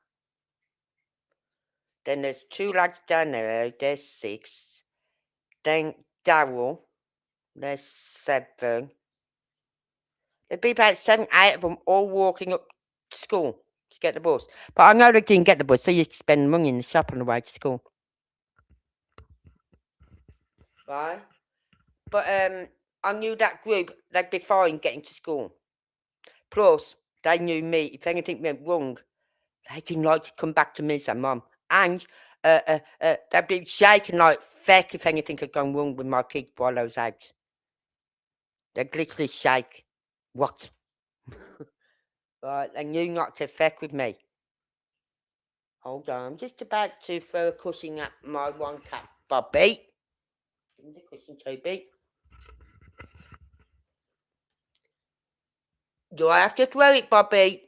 Then there's two lads down there, there's 6. Then Daryl, there's 7. There'd be about 7, 8 of them all walking up to school to get the bus. But I know they didn't get the bus, they used to spend money in the shop on the way to school. Right? But I knew that group, they'd be fine getting to school. Plus, they knew me. If anything went wrong, they didn't like to come back to me and say, Mum. And they'd be shaking like feck if anything had gone wrong with my kids while I was out. They'd literally shake. What? Right, they knew not to feck with me. Hold on, I'm just about to throw a cushion at my one cat, Bobby. Give me the cushion, Toby. Do I have to throw it, Bobby?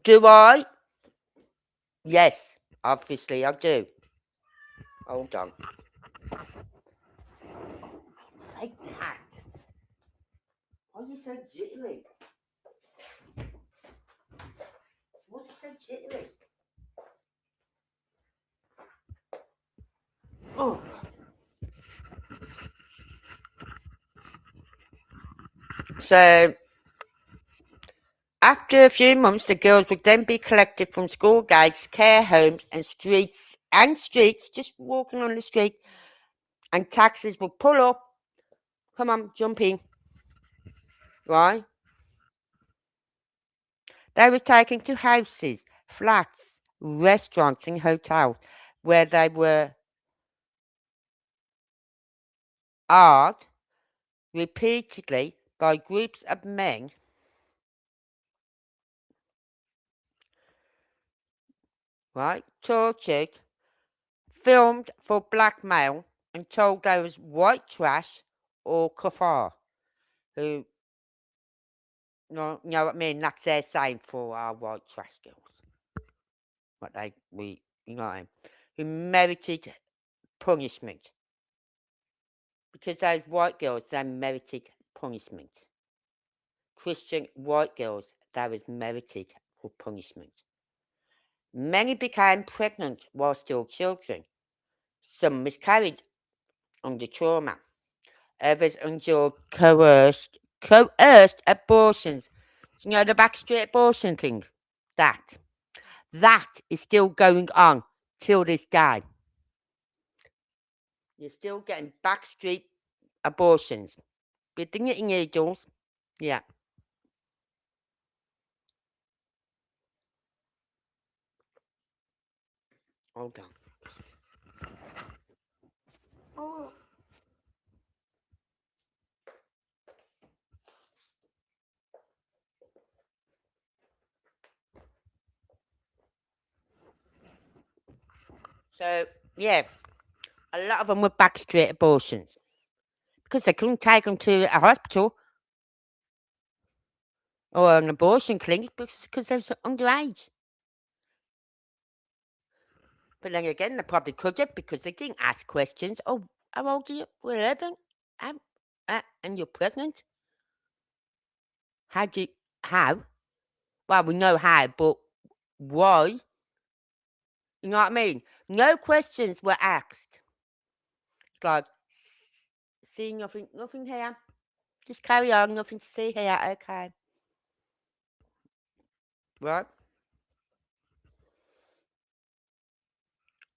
Do I? Yes, obviously I do. Hold on. Say cat. Why are you so jittery? What's so jittery? Oh. So, after a few months, the girls would then be collected from school gates, care homes, and streets, just walking on the street, and taxis would pull up. Come on, jump in. Right? They were taken to houses, flats, restaurants, and hotels where they were armed repeatedly by groups of men, right? Tortured, filmed for blackmail, and told they was white trash or kafar, who, know what I mean? That's their saying for our white trash girls. You know what I mean? Who merited punishment. because those white girls, they merited punishment. Christian white girls, they was merited for punishment. Many became pregnant while still children. Some miscarried under trauma. Others endured coerced abortions. You know the backstreet abortion thing? That is still going on till this day. You're still getting backstreet abortions. Biting it in needles. Yeah. Hold on. Oh. So, yeah, a lot of them were backstreet abortions because they couldn't take them to a hospital or an abortion clinic because they were underage. But then again, they probably could have because they didn't ask questions. Oh, how old are you? We're 11. And you're pregnant? How? Well, we know how, but why? You know what I mean? No questions were asked. It's like, see nothing here. Just carry on, nothing to see here, okay. Right?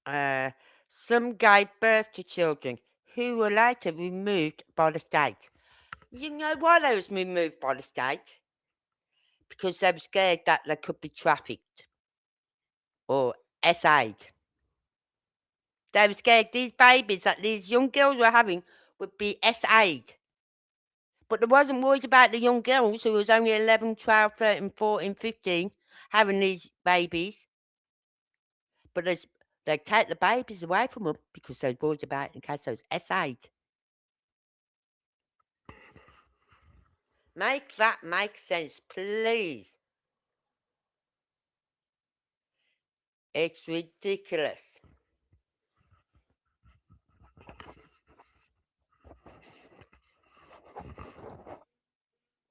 Uh, some gave birth to children who were later removed by the state. You know why they was removed by the state? Because they were scared that they could be trafficked or SA'd. They were scared these babies that these young girls were having would be SA'd. But they wasn't worried about the young girls who was only 11, 12, 13, 14, 15 having these babies. But they take the babies away from them because they were worried about it in case they was SA'd. Make that make sense, please. It's ridiculous.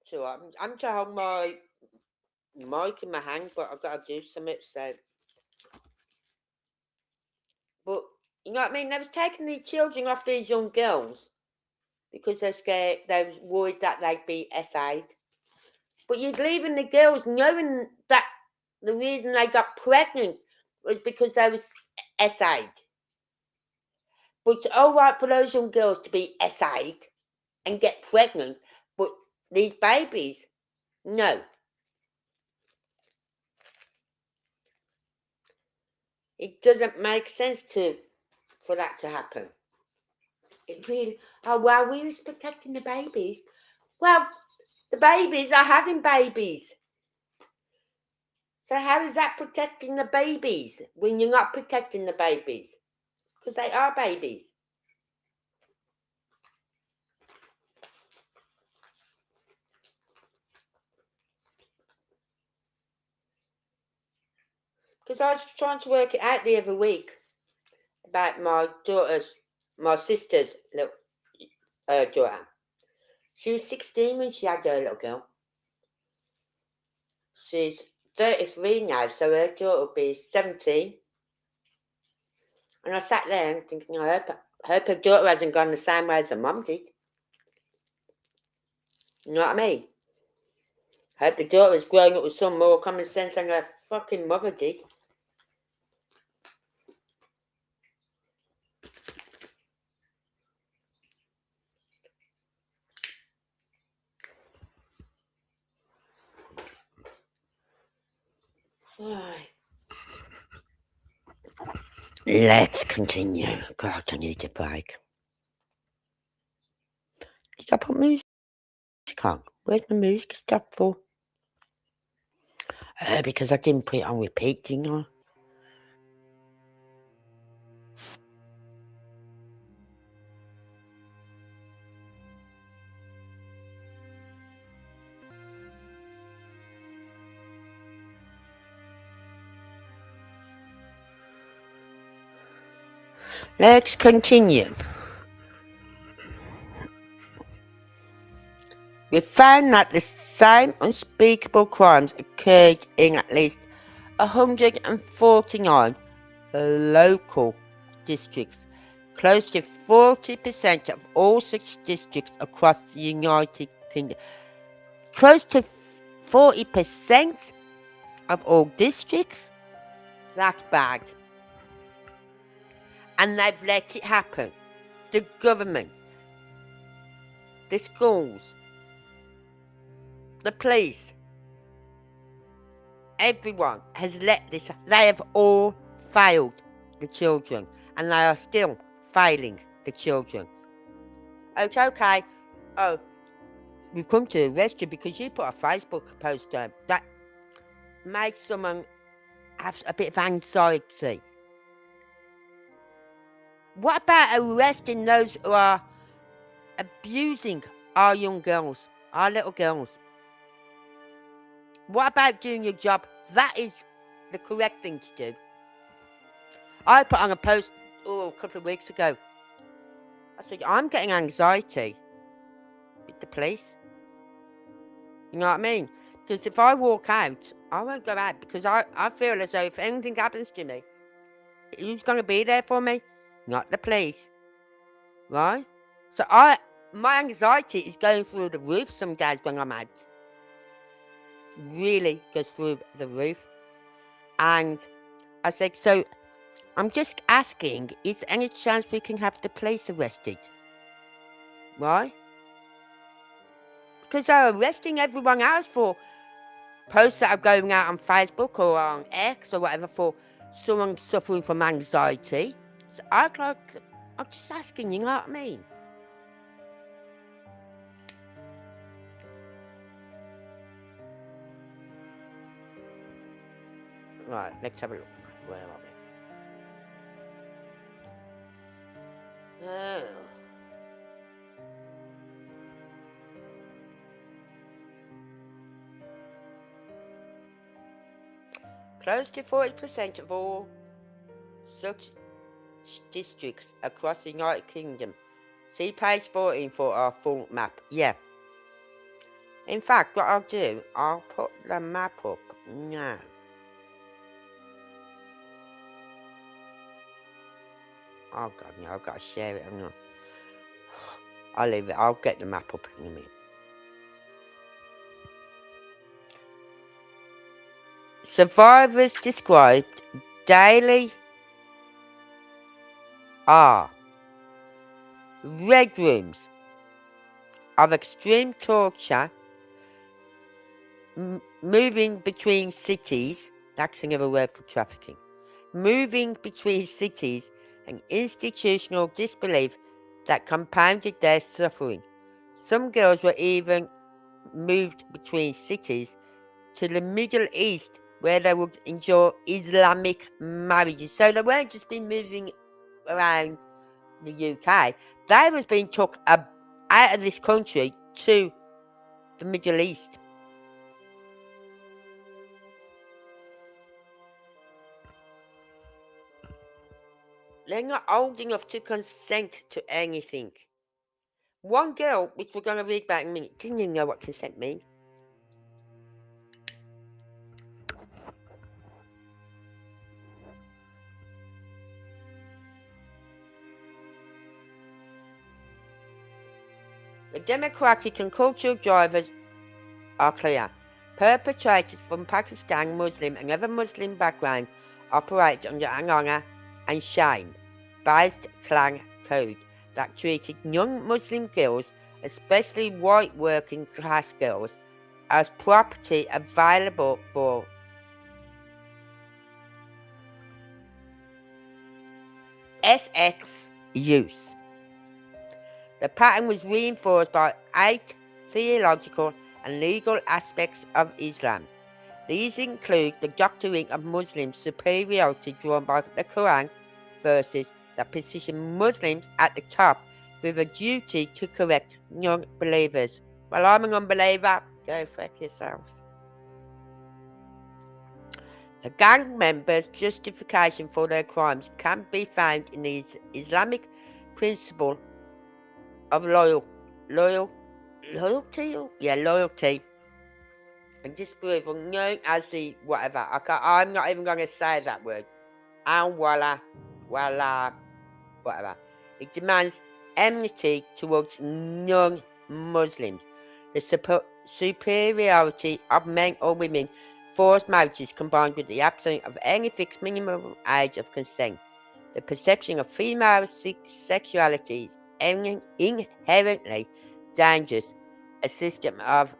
So I'm trying to hold my mic in my hand, but I've got to do something. So, but you know what I mean? They was taking these children off these young girls because they're scared. They was worried that they'd be SA'd. But you're leaving the girls knowing that the reason they got pregnant was because they was SA'd. But it's all right for those young girls to be SA'd and get pregnant, but these babies, no. It doesn't make sense for that to happen. It really. Oh well, we was protecting the babies. Well, the babies are having babies. So how is that protecting the babies when you're not protecting the babies? Because they are babies. Because I was trying to work it out the other week about my sister's little daughter. She was 16 when she had her little girl. She's 33 now, so her daughter will be 17. And I sat there and thinking, I hope her daughter hasn't gone the same way as her mum did. You know what I mean? I hope the daughter's growing up with some more common sense than her fucking mother did. Right. Let's continue. God, I need a break. Did I put music on? Where's my music stuff for? Because I didn't put it on repeat, didn't I? Let's continue. We found that the same unspeakable crimes occurred in at least 149 local districts. Close to 40% of all such districts across the United Kingdom. Close to 40% of all districts? That's bad. And they've let it happen. The government, the schools, the police, everyone has let this. They have all failed the children, and they are still failing the children. Okay. Oh, we've come to arrest you because you put a Facebook post up that makes someone have a bit of anxiety. What about arresting those who are abusing our young girls, our little girls? What about doing your job? That is the correct thing to do. I put on a post a couple of weeks ago. I said, I'm getting anxiety with the police. You know what I mean? Because if I walk out, I won't go out because I feel as though if anything happens to me, who's going to be there for me? Not the police. Right? So my anxiety is going through the roof some days when I'm out. Really goes through the roof. And I said, so I'm just asking, is there any chance we can have the police arrested? Why? Because they're arresting everyone else for posts that are going out on Facebook or on X or whatever for someone suffering from anxiety. So I'm just asking, you know what I mean? Right, let's have a look. Where are we? Oh. Close to 40% of all such districts across the United Kingdom. See page 14 for our full map. Yeah. In fact, what I'll do, I'll put the map up now. Oh God, no, I've got to share it. I'll leave it. I'll get the map up in a minute. Survivors described daily are red rooms of extreme torture, moving between cities. That's another word for trafficking. Moving between cities and institutional disbelief that compounded their suffering. Some girls were even moved between cities to the Middle East where they would enjoy Islamic marriages. So they weren't just been moving around the UK, they was being took out of this country to the Middle East. They're not old enough to consent to anything. One girl, which we're going to read about in a minute, didn't even know what consent means. The democratic and cultural drivers are clear. Perpetrators from Pakistan, Muslim and other Muslim backgrounds operate under an honour and shame-based clan code that treated young Muslim girls, especially white working class girls, as property available for sex use. The pattern was reinforced by 8 theological and legal aspects of Islam. These include the doctrine of Muslim superiority drawn by the Quran verses that position Muslims at the top with a duty to correct non-believers. Well, I'm an unbeliever. Go fuck yourselves. The gang members' justification for their crimes can be found in the Islamic principle of loyalty? Yeah, loyalty. And disapproval, known as the whatever. I'm not even going to say that word. And whatever. It demands enmity towards non-Muslims. The superiority of men or women, forced marriages combined with the absence of any fixed minimum age of consent. The perception of female sexuality is inherently dangerous. A system of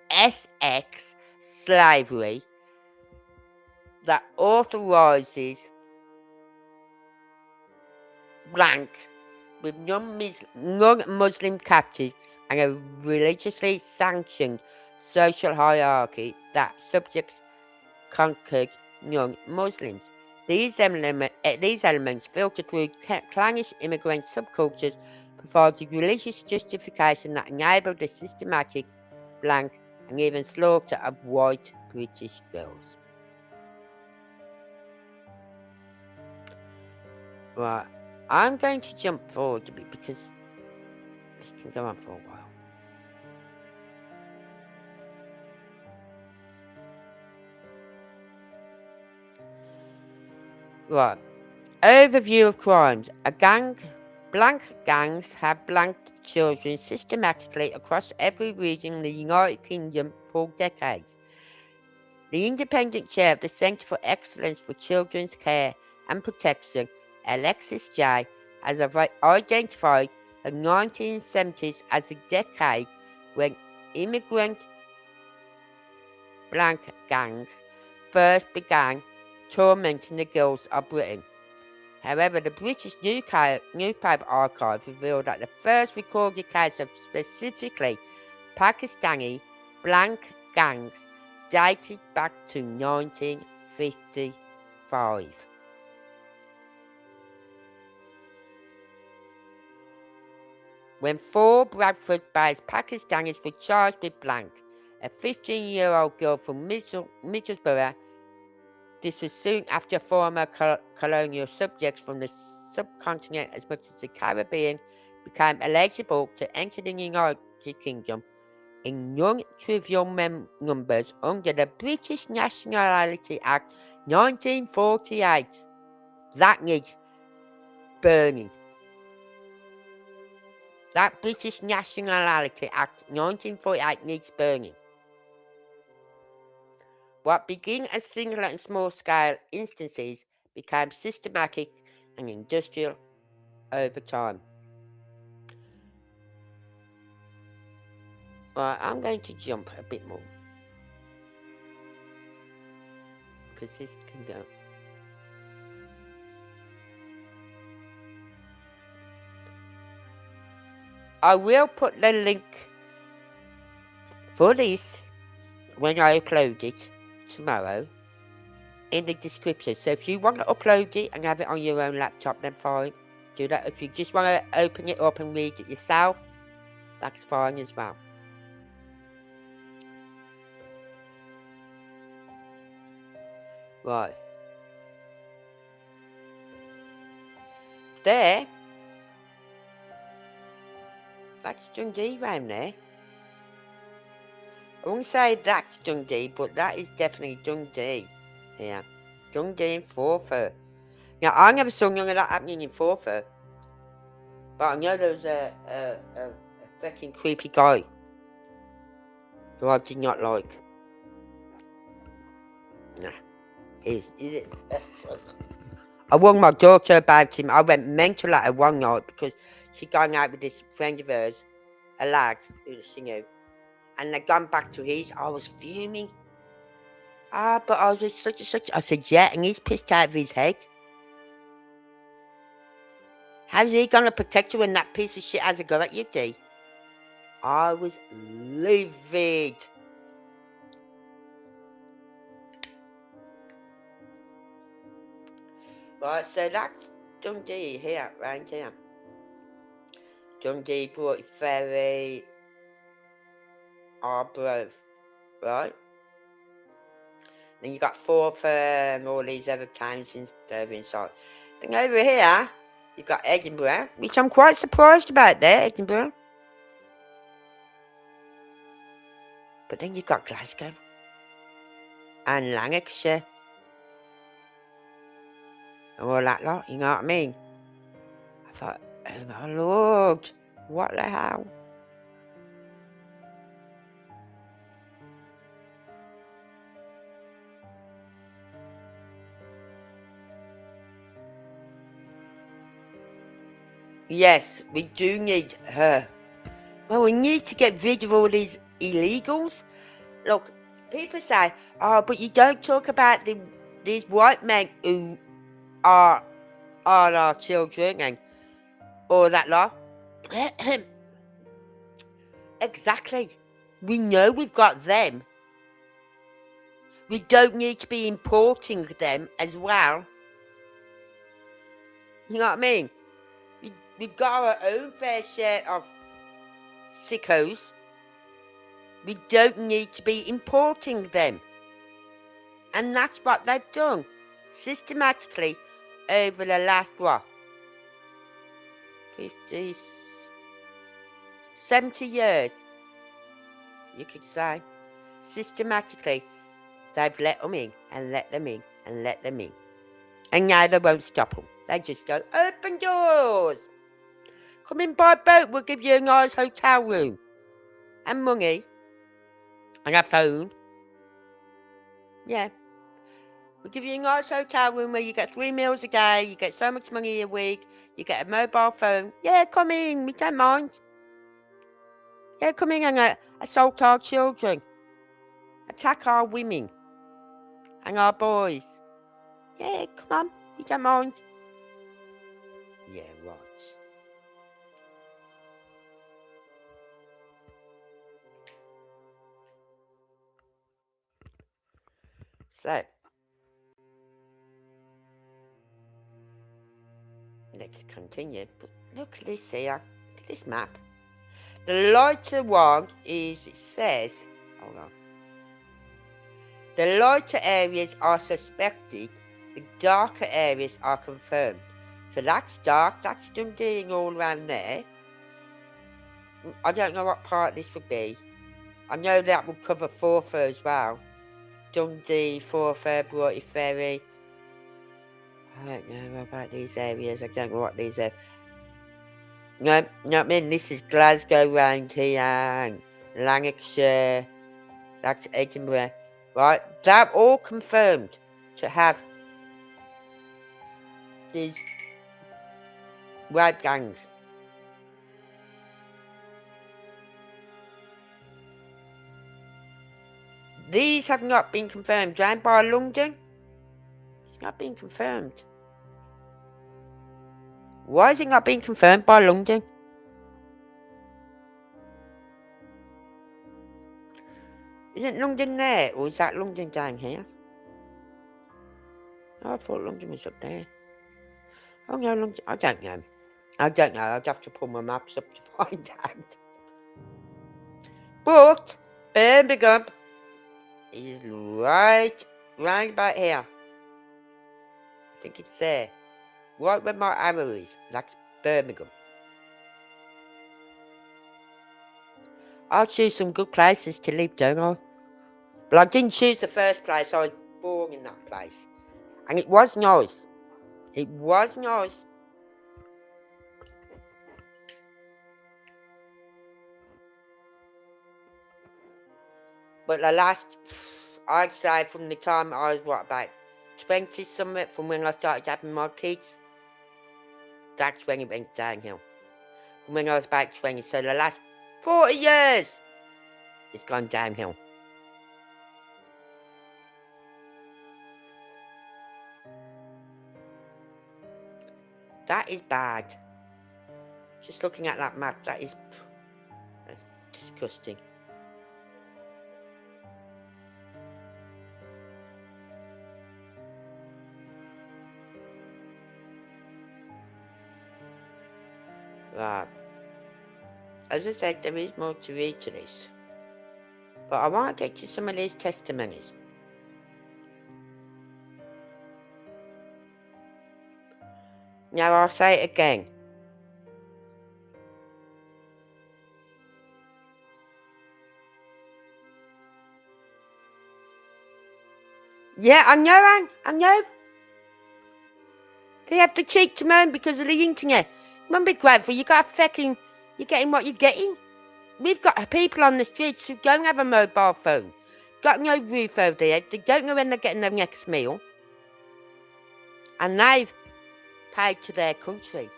SX slavery that authorizes blank with non-Muslim captives and a religiously sanctioned social hierarchy that subjects conquered non-Muslims. These elements filtered through clannish immigrant subcultures provided religious justification that enabled the systematic blank and even slaughter of white British girls. Right, I'm going to jump forward a bit because this can go on for a while. Right, overview of crimes. Blank gangs have blanked children systematically across every region in the United Kingdom for decades. The independent chair of the Centre for Excellence for Children's Care and Protection, Alexis J., has identified the 1970s as a decade when immigrant blank gangs first began tormenting the girls of Britain. However, the British newspaper archive revealed that the first recorded case of specifically Pakistani blank gangs dated back to 1955. When 4 Bradford-based Pakistanis were charged with blank, a 15-year-old girl from Middlesbrough. This was soon after former colonial subjects from the subcontinent as much as the Caribbean became eligible to enter the United Kingdom in non-trivial numbers under the British Nationality Act 1948. That needs burning. That British Nationality Act 1948 needs burning. What began as single and small-scale instances became systematic and industrial over time. Right, I'm going to jump a bit more because this can go. I will put the link for this when I upload it tomorrow in the description. So if you want to upload it and have it on your own laptop, then fine. Do that. If you just want to open it up and read it yourself, that's fine as well. Right. There. That's Dundee round there. I wouldn't say that's Dundee, but that is definitely Dundee. Yeah. Dundee in Forfar. Now, I never saw none of that happening in Forfar. But I know there was a fucking creepy guy who I did not like. Nah. I warned my daughter about him. I went mental at her one night because she'd gone out with this friend of hers, a lad who's a singer, and they'd gone back to his. I was fuming. But I was just such. I said, yeah, and he's pissed out of his head. How's he gonna protect you when that piece of shit has a go at you, D? I was livid. Right, so that's Dundee here, round here. Dundee, Broughty Ferry, Arbroath, right? Then you got Forfar and all these other towns further inside. Then over here, You got Edinburgh, which I'm quite surprised about there, Edinburgh. But then you got Glasgow and Lancashire and all that lot, you know what I mean? I thought, oh my lord, what the hell? Yes, we do need her. Well, we need to get rid of all these illegals. Look, people say, oh, but you don't talk about these white men who are our children and all that lot. Exactly. We know we've got them. We don't need to be importing them as well. You know what I mean? We've got our own fair share of sickos. We don't need to be importing them. And that's what they've done. Systematically over the last, 50, 70 years, you could say. Systematically, they've let them in and let them in and let them in. And now they won't stop them. They just go, open doors. Come in by boat, we'll give you a nice hotel room. And money. And a phone. Yeah. We'll give you a nice hotel room where you get 3 meals a day, you get so much money a week, you get a mobile phone. Yeah, come in, we don't mind. Yeah, come in and assault our children. Attack our women. And our boys. Yeah, come on, we don't mind. Yeah, right. So, let's continue. But look at this here. Look at this map. The lighter one is, it says, hold on. The lighter areas are suspected, the darker areas are confirmed. So that's dark, that's Dundee and all around there. I don't know what part this would be. I know that will cover Forfar as well. Dundee, Forfar, Broughty Ferry. I don't know about these areas, I don't know what these are. No, I mean, this is Glasgow round here, and Lancashire, that's Edinburgh, right? They're all confirmed to have these rape gangs. These have not been confirmed. Round by London, it's not been confirmed. Why is it not being confirmed by London? Isn't London there, or is that London down here? Oh, I thought London was up there. Oh no, London. I don't know. I'd have to pull my maps up to find out. But Birmingham is right about here. I think it's there. Right where my arrow is. That's Birmingham. I'll choose some good places to live, don't I? But I didn't choose the first place. I was born in that place. And it was nice. It was nice. But the last, I'd say from the time I was, about 20 something, from when I started having my kids, that's when it went downhill. From when I was about 20, so the last 40 years, it's gone downhill. That is bad. Just looking at that map, that's disgusting. Right. As I said, there is more to read to this. But I want to get to some of these testimonies. Now I'll say it again. Yeah, I know, Anne. I know. They have the cheek to moan because of the internet. Mum, be grateful. You're getting what you're getting. We've got people on the streets who don't have a mobile phone, got no roof over their head, they don't know when they're getting their next meal, and they've paid to their country,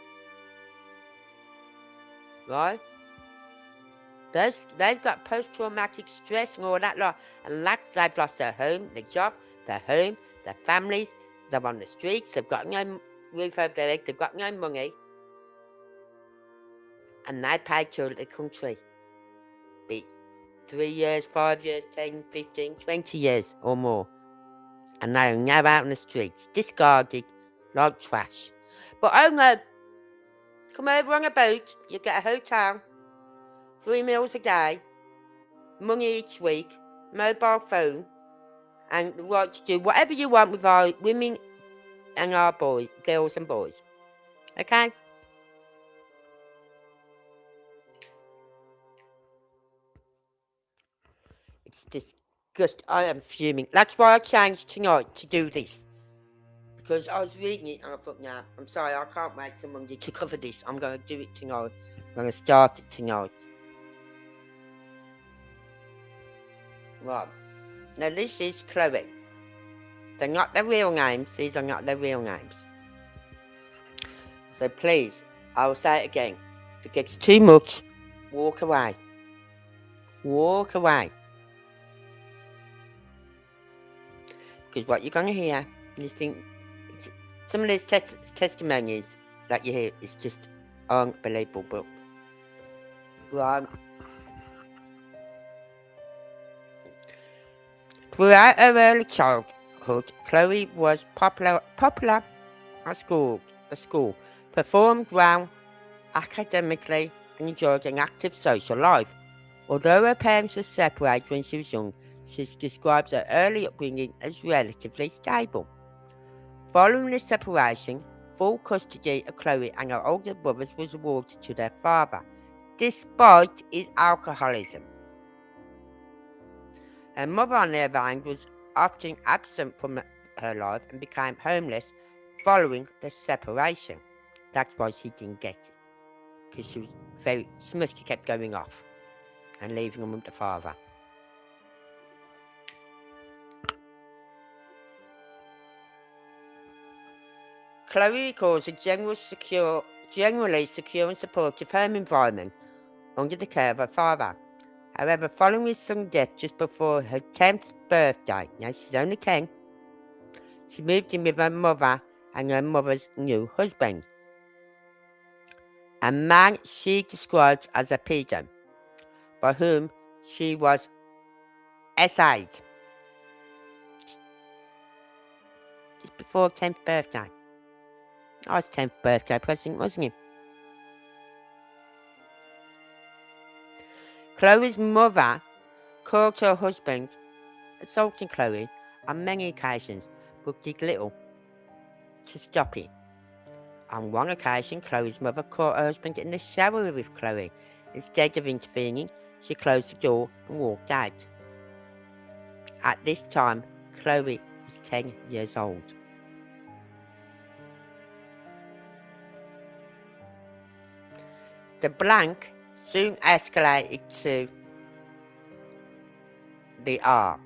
right? They've got post-traumatic stress and all that lot, and they've lost their home, their job, their home, their families, they're on the streets, they've got no roof over their head, they've got no money, and they paid to the country. Be 3 years, 5 years, 10, 15, 20 years or more. And they are now out in the streets, discarded like trash. But oh no, come over on a boat, you get a hotel, 3 meals a day, money each week, mobile phone, and the right to do whatever you want with our women and our boys, girls and boys. Okay? It's disgusting. I am fuming. That's why I changed tonight to do this. Because I was reading it and I thought, nah, I'm sorry, I can't wait till Monday to cover this. I'm going to do it tonight. I'm going to start it tonight. Right. Now this is Chloe. They're not their real names. These are not their real names. So please, I will say it again. If it gets too much, walk away. Walk away. Because what you're going to hear, you think, some of these testimonies that you hear is just unbelievable. But, right. Throughout her early childhood, Chloe was popular at school, performed well academically, and enjoyed an active social life. Although her parents were separated when she was young, she describes her early upbringing as relatively stable. Following the separation, full custody of Chloe and her older brothers was awarded to their father, despite his alcoholism. Her mother, on the other hand, was often absent from her life and became homeless following the separation. That's why she didn't get it, because she must have kept going off and leaving them with the father. Chloe recalls a generally secure and supportive home environment under the care of her father. However, following his sudden death just before her 10th birthday, now she's only 10, she moved in with her mother and her mother's new husband, a man she described as a pedo, by whom she was SA'd just before her 10th birthday. I was 10th birthday present, wasn't it? Chloe's mother caught her husband assaulting Chloe on many occasions, but did little to stop it. On one occasion, Chloe's mother caught her husband in the shower with Chloe. Instead of intervening, she closed the door and walked out. At this time, Chloe was 10 years old. The blank soon escalated to the R.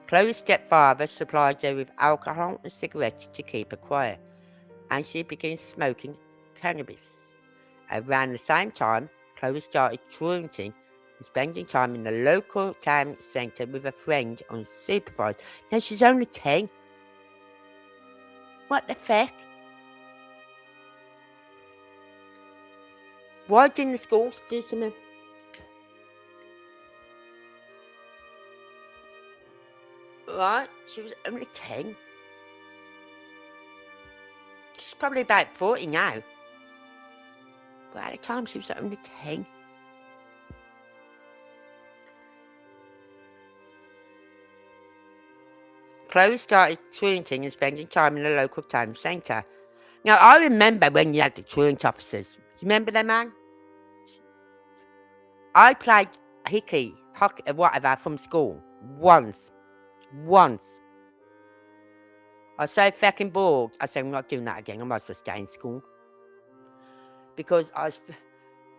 Chloe's stepfather supplied her with alcohol and cigarettes to keep her quiet, and she began smoking cannabis. Around the same time, Chloe started truanting and spending time in the local town centre with a friend unsupervised. Now she's only 10. What the fuck? Why didn't the schools do something? Right, she was only 10. She's probably about 40 now. But at the time she was only 10. Chloe started truanting and spending time in the local town centre. Now, I remember when you had the truant officers. Do you remember them, man? I played hockey, whatever, from school. Once. I was so fucking bored. I said, I'm not doing that again. I might as well stay in school. Because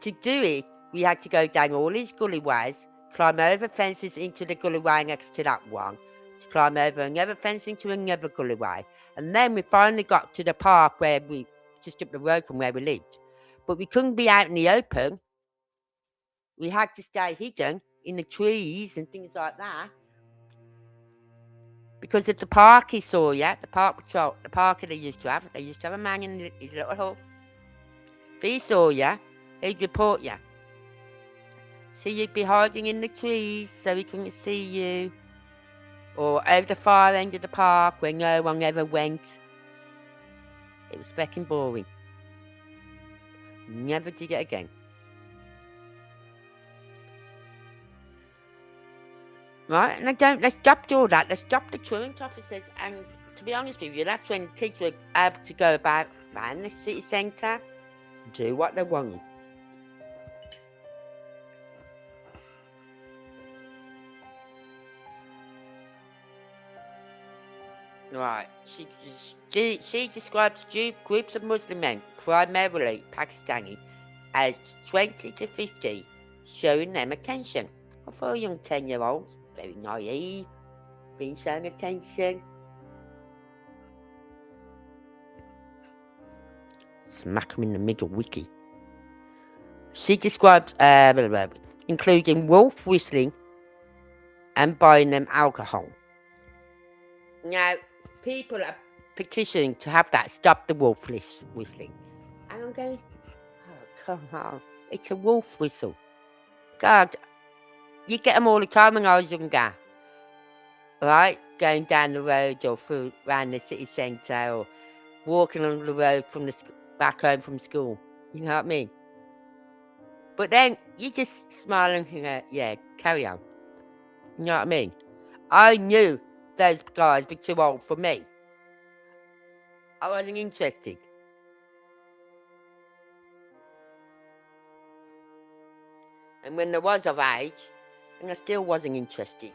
to do it, we had to go down all these gullyways, climb over fences into the gullyway next to that one, to climb over another fence into another gullyway. And then we finally got to the park where just up the road from where we lived. But we couldn't be out in the open. We had to stay hidden in the trees and things like that. Because at the park he saw you, the park patrol, the park they used to have a man in his little hut. If he saw you, he'd report you. So you'd be hiding in the trees so he couldn't see you. Or over the far end of the park where no one ever went. It was fucking boring. Never did it again. Right, and let's stop all that. Let's stop the truant officers. And to be honest with you, that's when kids were able to go about around the city centre, do what they wanted. Right, she describes groups of Muslim men, primarily Pakistani, as 20 to 50, showing them attention. For a young 10-year-old, very naive, being shown attention. Smack him in the middle, wiki. She described, including wolf whistling and buying them alcohol. Now, people are petitioning to have that stop the wolf whistling. And I'm going, oh, come on. It's a wolf whistle. God, you get them all the time when I was younger. Right? Going down the road or around the city centre or walking on the road from back home from school. You know what I mean? But then you just smile and think, yeah, carry on. You know what I mean? I knew those guys were too old for me. I wasn't interested. And when I was of age, and I still wasn't interested.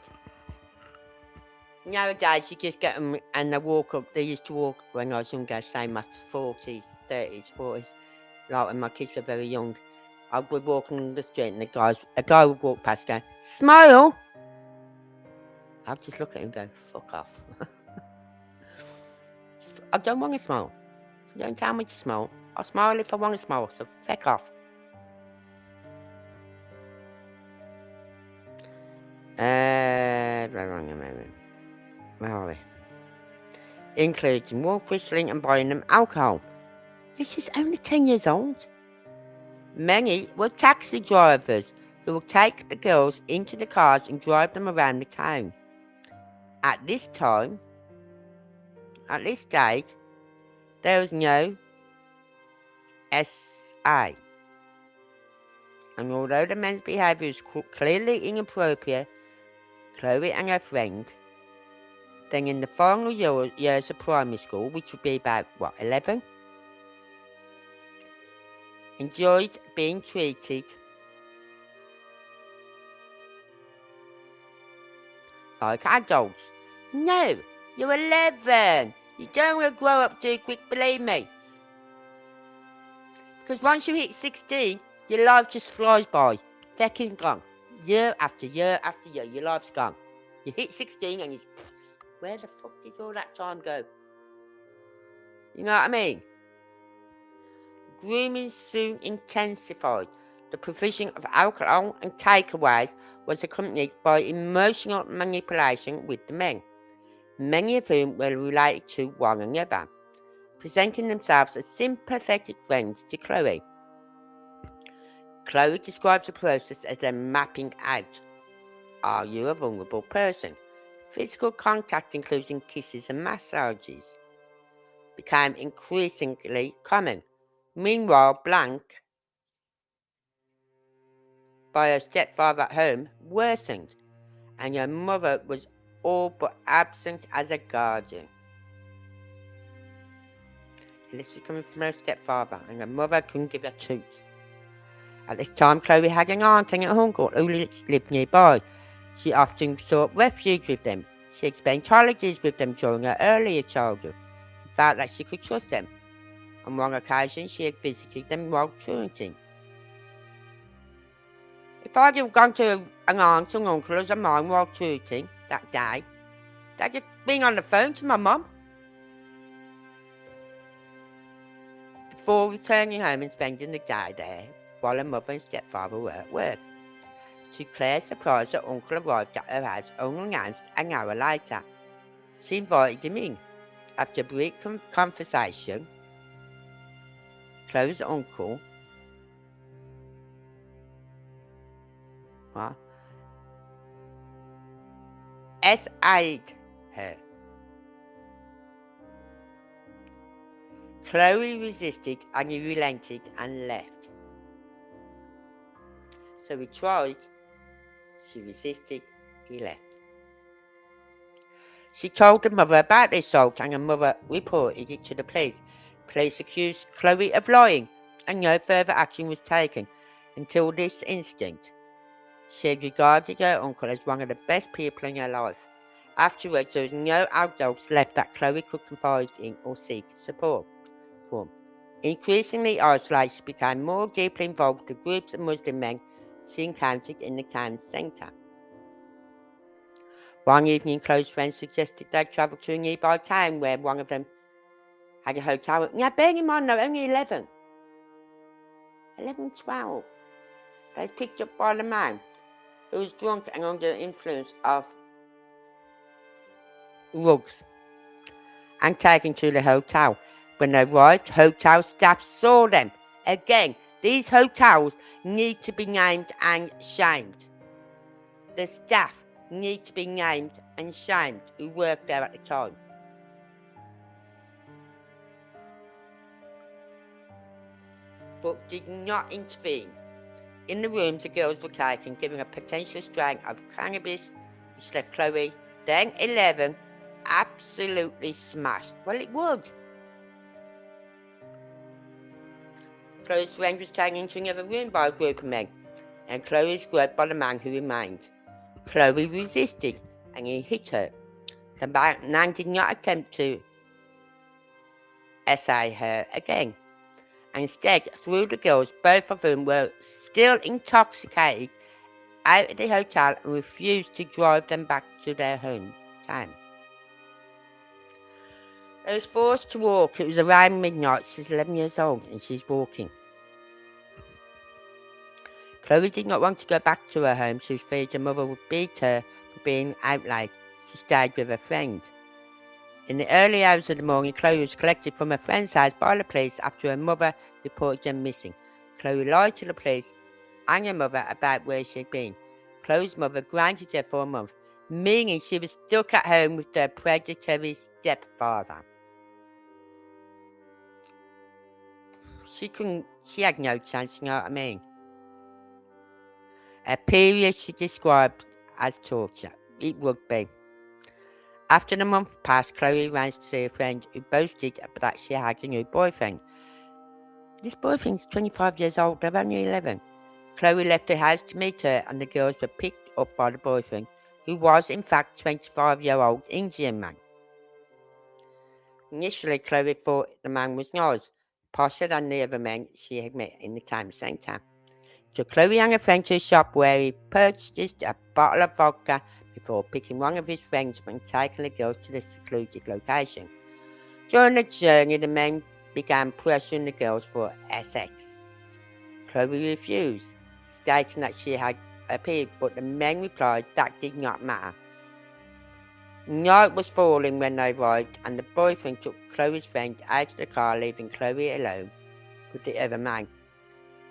Nowadays, you just get them and they walk up. They used to walk when I was younger, say my 40s, 30s, 40s, like when my kids were very young. I would walk on the street and a guy would walk past going, smile! I'd just look at him and go, fuck off. I don't want to smile. So don't tell me to smile. I'll smile if I want to smile, so fuck off. Where are we? Including wolf whistling and buying them alcohol. This is only 10 years old. Many were taxi drivers who would take the girls into the cars and drive them around the town. At this stage, there was no SA. And although the men's behaviour was clearly inappropriate, Chloe and her friend, then in the final years of primary school, which would be about, 11, enjoyed being treated like adults. No, you're 11. You don't want to grow up too quick, believe me. Because once you hit 16, your life just flies by. Fucking gone. Year after year after year, your life's gone. You hit 16 and where the fuck did all that time go? You know what I mean? Grooming soon intensified. The provision of alcohol and takeaways was accompanied by emotional manipulation with the men, many of whom were related to one another, presenting themselves as sympathetic friends to Chloe. Chloe describes the process as them mapping out. Are you a vulnerable person? Physical contact, including kisses and massages, became increasingly common. Meanwhile, Blank, by her stepfather at home, worsened, and her mother was all but absent as a guardian. And this was coming from her stepfather, and her mother couldn't give her truth. At this time, Chloe had an aunt and an uncle who lived nearby. She often sought refuge with them. She had spent holidays with them during her earlier childhood and felt that she could trust them. On one occasion, she had visited them while truanting. If I'd have gone to an aunt and uncle of mine while truanting that day, they'd have been on the phone to my mum before returning home and spending the day there while her mother and stepfather were at work. To Claire's surprise, her uncle arrived at her house unannounced an hour later. She invited him in. After a brief conversation, Chloe's uncle essayed her. Chloe resisted and he relented and left. So he tried, she resisted, he left. She told her mother about the assault and her mother reported it to the police. Police accused Chloe of lying and no further action was taken until this instant. She had regarded her uncle as one of the best people in her life. Afterwards, there was no adults left that Chloe could confide in or seek support from. Increasingly isolated, she became more deeply involved with the groups of Muslim men she encountered in the town centre. One evening, Chloe's friends suggested they travel to a nearby town where one of them had a hotel. Now, bearing in mind, they were only 11, 12. They was picked up by the man who was drunk and under the influence of drugs and taken to the hotel. When they arrived, hotel staff saw them. Again, these hotels need to be named and shamed. The staff need to be named and shamed who worked there at the time. But did not intervene. In the rooms, the girls were taken, giving a potential strain of cannabis, which left Chloe, then 11, absolutely smashed. Well, it would. Chloe's friend was taken into another room by a group of men, and Chloe was grabbed by the man who remained. Chloe resisted, and he hit her. The man did not attempt to essay her again, and instead threw the girls, both of whom were still intoxicated, out of the hotel and refused to drive them back to their hometown. They was forced to walk. It was around midnight. She's 11 years old and she's walking. Chloe did not want to go back to her home. She was afraid her mother would beat her for being out late. She stayed with her friend. In the early hours of the morning, Chloe was collected from her friend's house by the police after her mother reported her missing. Chloe lied to the police and her mother about where she had been. Chloe's mother grounded her for a month, meaning she was stuck at home with her predatory stepfather. She had no chance, you know what I mean? A period she described as torture. It would be. After the month passed, Chloe arranged to see a friend who boasted that she had a new boyfriend. This boyfriend's 25 years old, they're only 11. Chloe left the house to meet her and the girls were picked up by the boyfriend, who was in fact a 25-year-old Indian man. Initially, Chloe thought the man was nice, posher than the other men she had met in the town centre. So Chloe and her friend to a shop where he purchased a bottle of vodka before picking one of his friends and taking the girls to the secluded location. During the journey, the men began pressuring the girls for sex. Chloe refused, stating that she had appeared, but the men replied that did not matter. Night was falling when they arrived, and the boyfriend took Chloe's friend out of the car, leaving Chloe alone with the other man.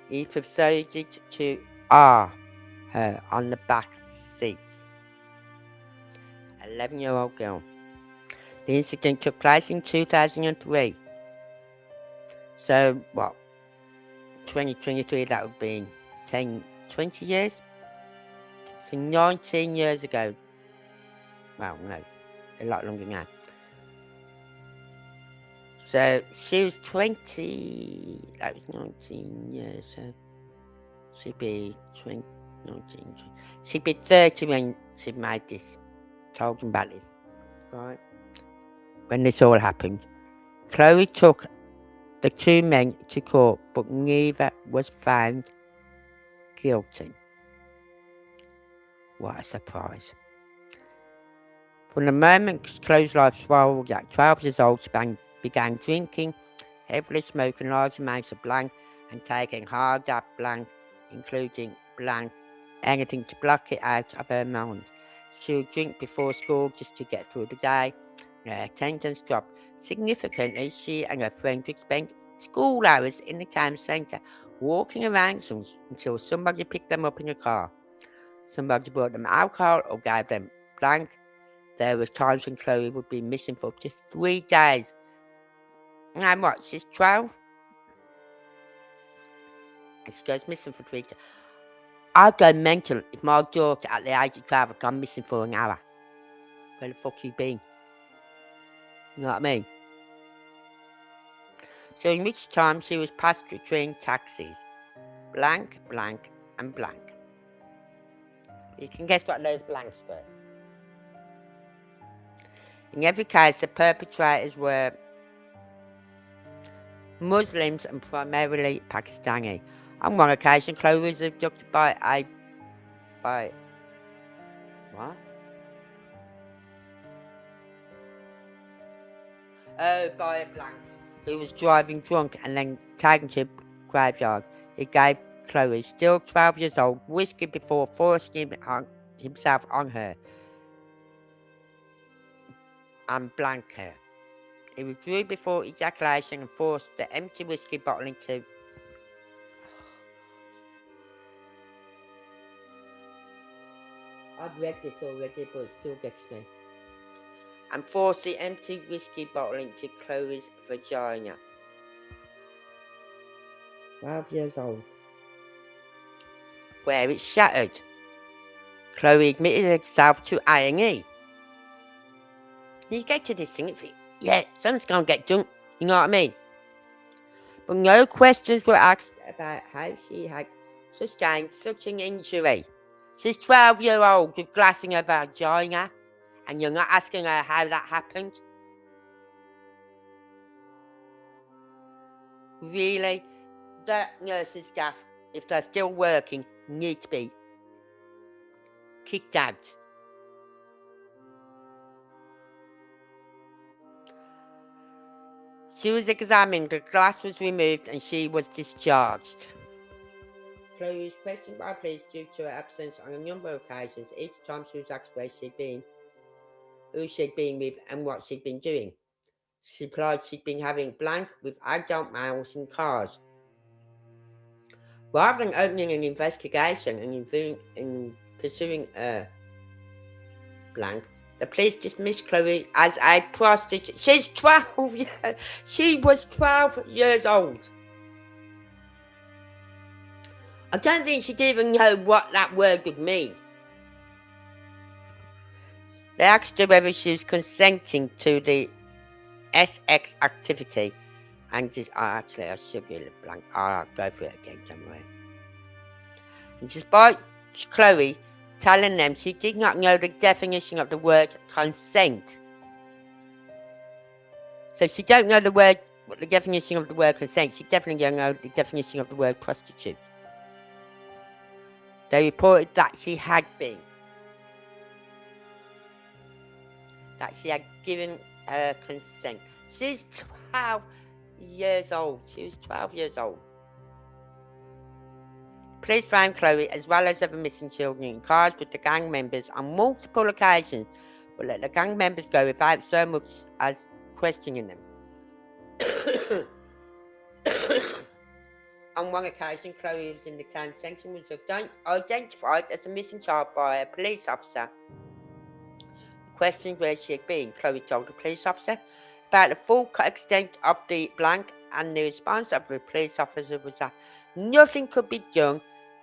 He proceeded to her on the back seat. 11-year-old girl. The incident took place in 2003. So, 2023, that would be 20 years? So 19 years ago. Well, no, a lot longer now. So she was 20, that was 19 years, so she'd be 20, 19, she'd be 30 when she made this, told them about this, right? When this all happened. Chloe took the two men to court, but neither was found guilty. What a surprise. From the moment Chloe's life swirled at 12 years old, she began drinking, heavily smoking large amounts of blank and taking hard up blank, including blank, anything to block it out of her mind. She would drink before school just to get through the day. Her attendance dropped significantly. She and her friend would spend school hours in the town centre, walking around until somebody picked them up in a car. Somebody brought them alcohol or gave them blank. There was times when Chloe would be missing for up to 3 days. And what, she's 12? And she goes missing for 3 days. I'd go mental if my daughter at the age of 12 had gone missing for an hour. Where the fuck you been? You know what I mean? During which time she was passed between taxis. Blank, blank, and blank. You can guess what those blanks were. In every case, the perpetrators were Muslims and primarily Pakistani. On one occasion, Chloe was abducted by a blank, who was driving drunk and then taken to a graveyard. He gave Chloe, still 12 years old, whiskey before forcing himself on her and blank her. He withdrew before ejaculation and forced the empty whiskey bottle into... I've read this already, but it still gets me. And forced the empty whiskey bottle into Chloe's vagina. 12 years old. Where it shattered. Chloe admitted herself to A&E. You get to this thing, yeah, something's going to get done, you know what I mean? But no questions were asked about how she had sustained such an injury. She's 12-year-old with glass in her vagina, and you're not asking her how that happened? Really? That nursing staff, if they're still working, need to be kicked out. She was examined, the glass was removed, and she was discharged. Chloe was questioned by police due to her absence on a number of occasions. Each time she was asked where she'd been, who she'd been with, and what she'd been doing. She replied she'd been having blank with adult males in cars. Rather than opening an investigation and pursuing a blank, the police dismissed Chloe as a prostitute. She's 12 years. She was 12 years old. I don't think she'd even know what that word would mean. They asked her whether she was consenting to the SX activity, and actually I should be a blank. I'll go through it again, don't worry. And despite Chloe telling them she did not know the definition of the word consent. So if she don't know the definition of the word consent, she definitely don't know the definition of the word prostitute. They reported that she had been. That she had given her consent. She's 12 years old. She was 12 years old. Police found Chloe as well as other missing children in cars with the gang members on multiple occasions, but let the gang members go without so much as questioning them. On one occasion, Chloe was in the town centre and was identified as a missing child by a police officer. Questioned where she had been, Chloe told the police officer about the full extent of the blank, and the response of the police officer was that nothing could be done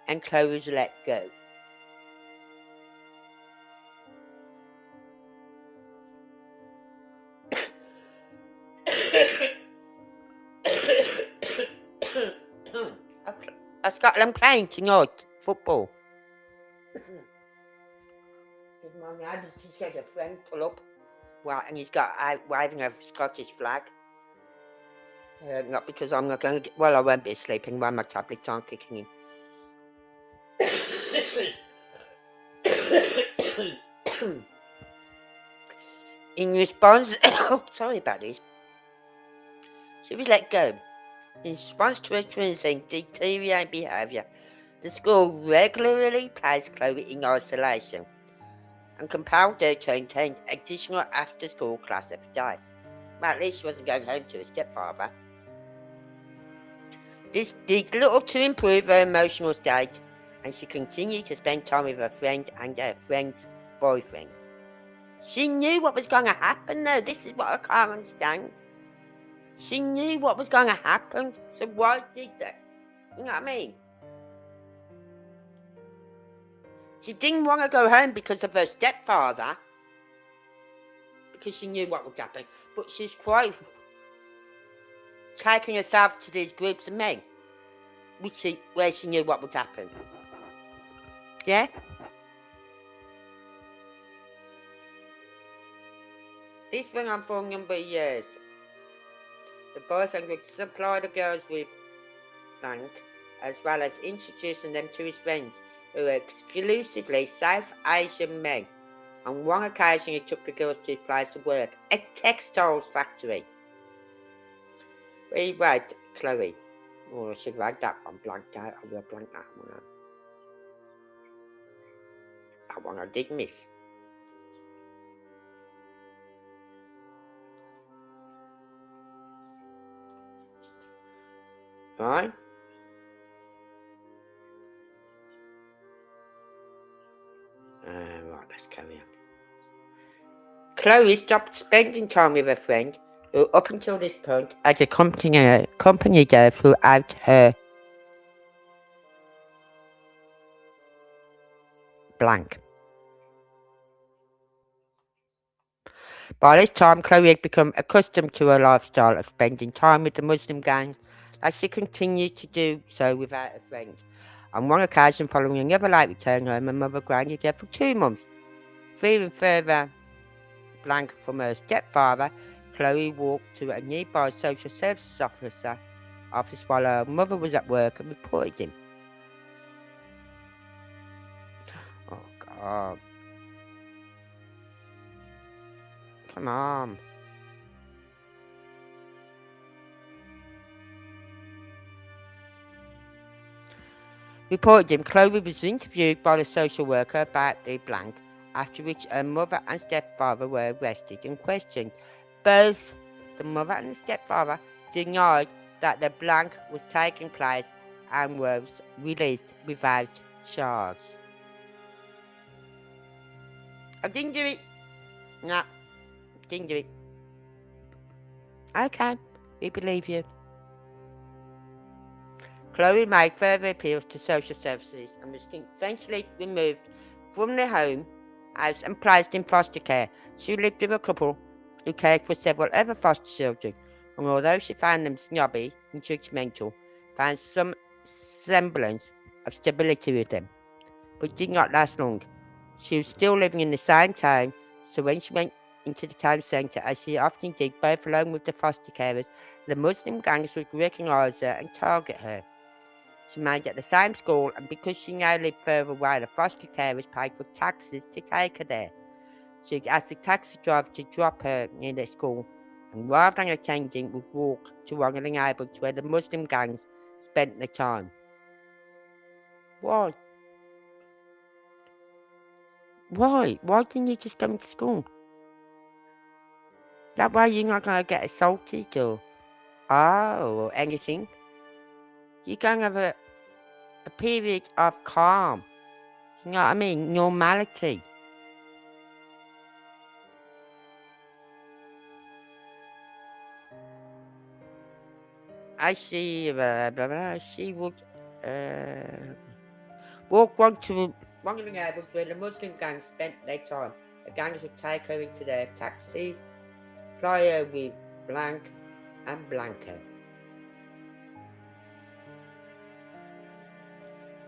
and Chloe was let go. Scotland playing tonight, football. My neighbour's just had a friend pull up, well, and he's got out waving a Scottish flag. Not because I'm not going to get, well, I won't be sleeping while my tablets aren't kicking in. In response, sorry about this, she was let go. In response to her twins' deteriorating behaviour, the school regularly placed Chloe in isolation and compelled her to attend additional after-school class every day. Well, at least she wasn't going home to her stepfather. This did little to improve her emotional state, and she continued to spend time with her friend and her friend's boyfriend. She knew what was going to happen, though. This is what I can't understand. She knew what was going to happen, so why did that? You know what I mean? She didn't want to go home because of her stepfather, because she knew what would happen. But she's quite taking herself to these groups of men, where she knew what would happen. Yeah? This went on for a number of years. The boyfriend would supply the girls with blank, as well as introducing them to his friends, who were exclusively South Asian men. On one occasion, he took the girls to his place of work, a textiles factory. Rewrite Chloe. Oh, I should write that one blanked out. I will blank that one out. That one I did miss. Right? Right, let's carry on. Chloe stopped spending time with her friend, who up until this point had accompanied her throughout her blank. By this time, Chloe had become accustomed to her lifestyle of spending time with the Muslim gang, as she continued to do so without a friend. On one occasion, following another late return home, her mother grounded her for 2 months. Fearing further blank from her stepfather, Chloe walked to a nearby social services office while her mother was at work and reported him. Oh, God. Come on. Reported him, Chloe was interviewed by the social worker about the blank, after which her mother and stepfather were arrested and questioned. Both the mother and the stepfather denied that the blank was taking place and was released without charge. I didn't do it. No, didn't do it. Okay, we believe you. Chloe made further appeals to social services and was eventually removed from the house and placed in foster care. She lived with a couple who cared for several other foster children, and although she found them snobby and judgmental, found some semblance of stability with them, but did not last long. She was still living in the same town, so when she went into the town centre, as she often did, both along with the foster carers, the Muslim gangs would recognise her and target her. She remained at the same school, and because she now lived further away, the foster carers paid for taxis to take her there. She asked the taxi driver to drop her near the school, and rather than attending, would walk to one of the neighbourhoods where the Muslim gangs spent their time. Why? Why? Why didn't you just come to school? That way you're not going to get assaulted or anything. You're going to have a period of calm. You know what I mean? Normality. I see, blah, blah, blah. She would walk one to one of the neighbourhoods where the Muslim gangs spent their time. The gangs would take her into their taxis, fly her with blank and blank her.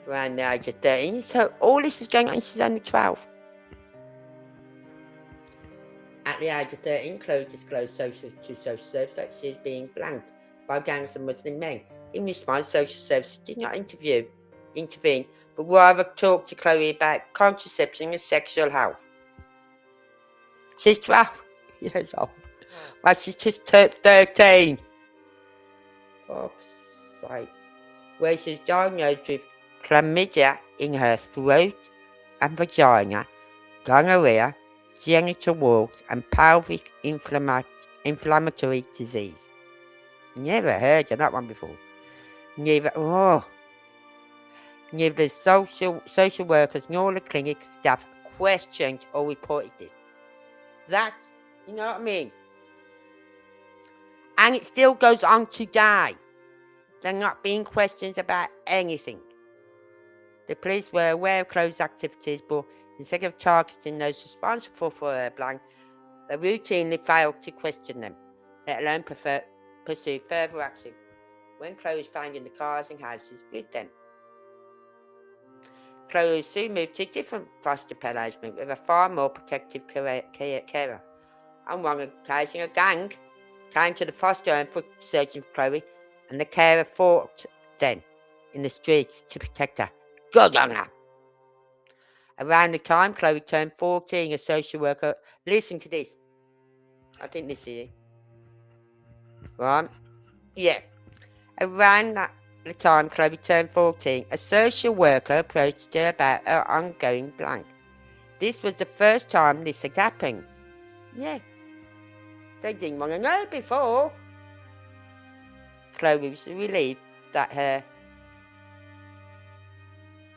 around the age of 13. So all this is going on, she's only 12. At the age of 13, Chloe disclosed to social services that she is being blanked by gangs of Muslim men. In response, social services did not intervene, but rather talked to Chloe about contraception and sexual health. She's 12 years old. Well, she's just turned 13. Fuck's sake. Where she was diagnosed with chlamydia in her throat and vagina, gonorrhea, genital warts, and pelvic inflammatory disease. Never heard of that one before. Neither the social workers nor the clinic staff questioned or reported this. That's, you know what I mean? And it still goes on today. They're not being questioned about anything. The police were aware of Chloe's activities, but instead of targeting those responsible for her blank, they routinely failed to question them, let alone pursue further action when Chloe was found in the cars and houses with them. Chloe soon moved to a different foster care arrangement with a far more protective carer. On one occasion, a gang came to the foster home for searching for Chloe, and the carer fought them in the streets to protect her. Good on her! Around the time Chloe turned 14, a social worker... Listen to this. I think this is it. Right? Yeah. Around the time Chloe turned 14, a social worker approached her about her ongoing blank. This was the first time this had happened. Yeah. They didn't want to know before. Chloe was relieved that her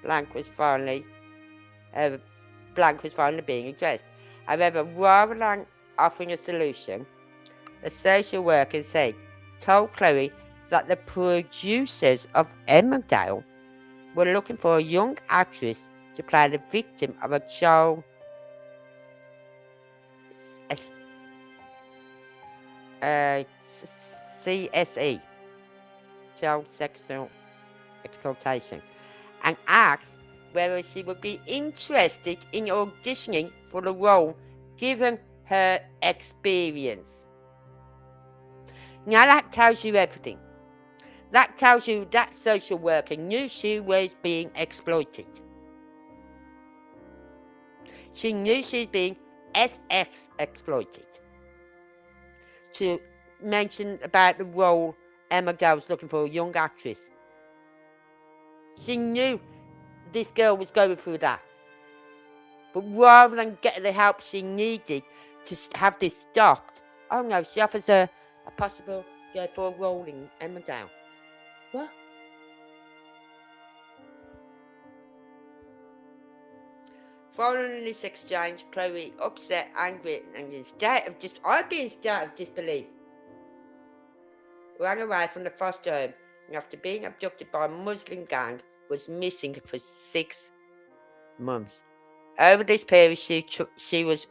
blank was finally being addressed. However, rather than offering a solution, the social worker told Chloe that the producers of Emmerdale were looking for a young actress to play the victim of a child CSE, child sexual exploitation, and asked whether she would be interested in auditioning for the role given her experience. Now that tells you everything. That tells you that social worker knew she was being exploited. She knew she was being SX exploited. To mention about the role Emmerdale was looking for a young actress. She knew this girl was going through that. But rather than get the help she needed to have this stopped, oh no, she offers her a possible go for a role in Emmerdale. What? Following this exchange, Chloe, upset, angry, and I'd be in state of disbelief, ran away from the foster home, and after being abducted by a Muslim gang, was missing for 6 months. Over this period, she was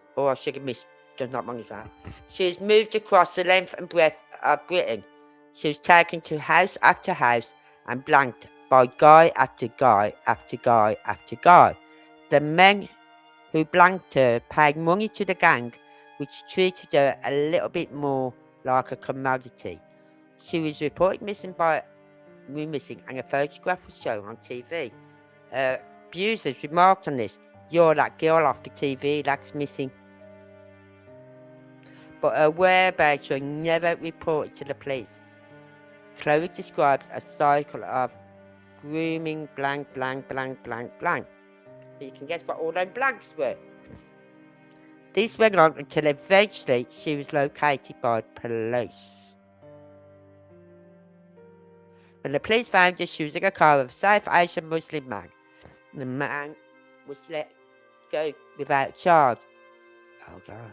moved across the length and breadth of Britain. She was taken to house after house and blanked by guy after guy after guy after guy. The men who blanked her paid money to the gang, which treated her a little bit more like a commodity. She was reported missing and a photograph was shown on TV. Abusers remarked on this. You're that girl off the TV that's missing. But her whereabouts were never reported to the police. Chloe describes a cycle of grooming blank, blank, blank, blank, blank. But you can guess what all those blanks were. This went on until eventually she was located by police. When the police found her, she was in a car with a South Asian Muslim man. The man was let go without charge. Oh God,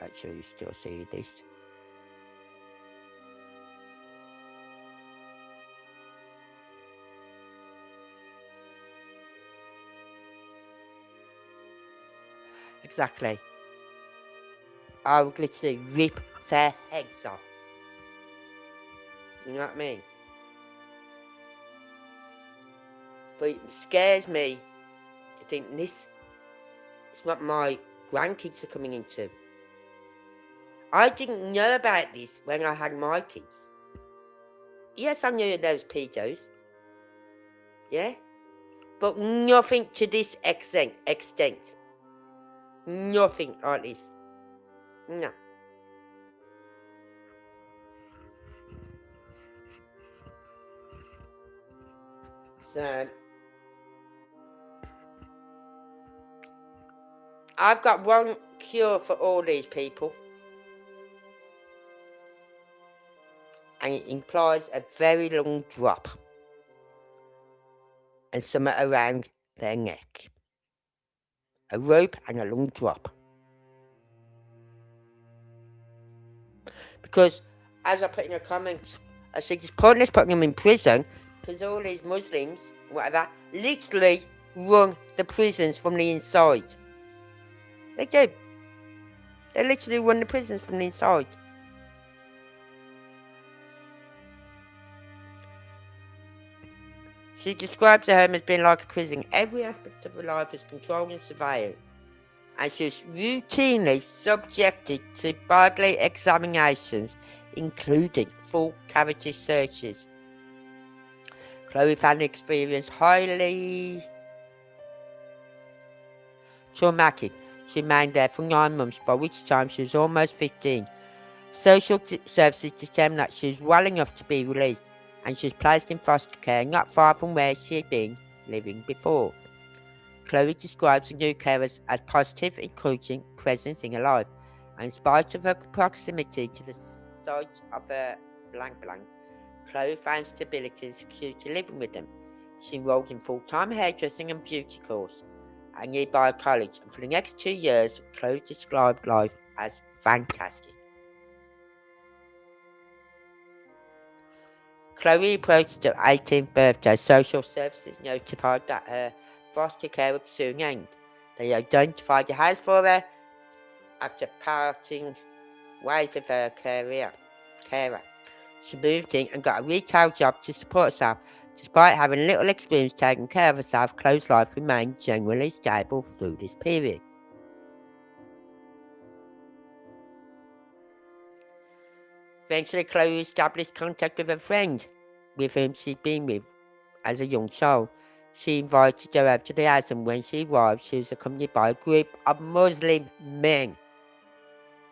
make sure you still see this. Exactly. I would literally rip their heads off. You know what I mean? But it scares me to think this is what my grandkids are coming into. I didn't know about this when I had my kids. Yes, I knew there was pedos. Yeah? But nothing to this extent. Nothing like this. No. So, I've got one cure for all these people. And it implies a very long drop. And somewhere around their neck. A rope and a long drop. Because, as I put in the comments, I said it's pointless putting them in prison because all these Muslims, whatever, literally run the prisons from the inside. They do. They literally run the prisons from the inside. She describes the home as being like a prison. Every aspect of her life is controlled and surveilled. And she was routinely subjected to bodily examinations, including full cavity searches. Chloe found the experience highly traumatic. She remained there for 9 months, by which time she was almost 15. Social services determined that she was well enough to be released, and she was placed in foster care not far from where she had been living before. Chloe describes the new carers as positive, encouraging presence in her life, and in spite of her proximity to the site of her blank blank, Chloe found stability and security living with them. She enrolled in full-time hairdressing and beauty course at nearby college, and for the next 2 years, Chloe described life as fantastic. Chloe approached her 18th birthday. Social services notified that her foster care would soon end. They identified a house for her after parting ways with her carer. She moved in and got a retail job to support herself. Despite having little experience taking care of herself, Chloe's life remained generally stable through this period. Eventually, Chloe established contact with a friend with whom she'd been with as a young child. She invited her over to the house, and when she arrived, she was accompanied by a group of Muslim men,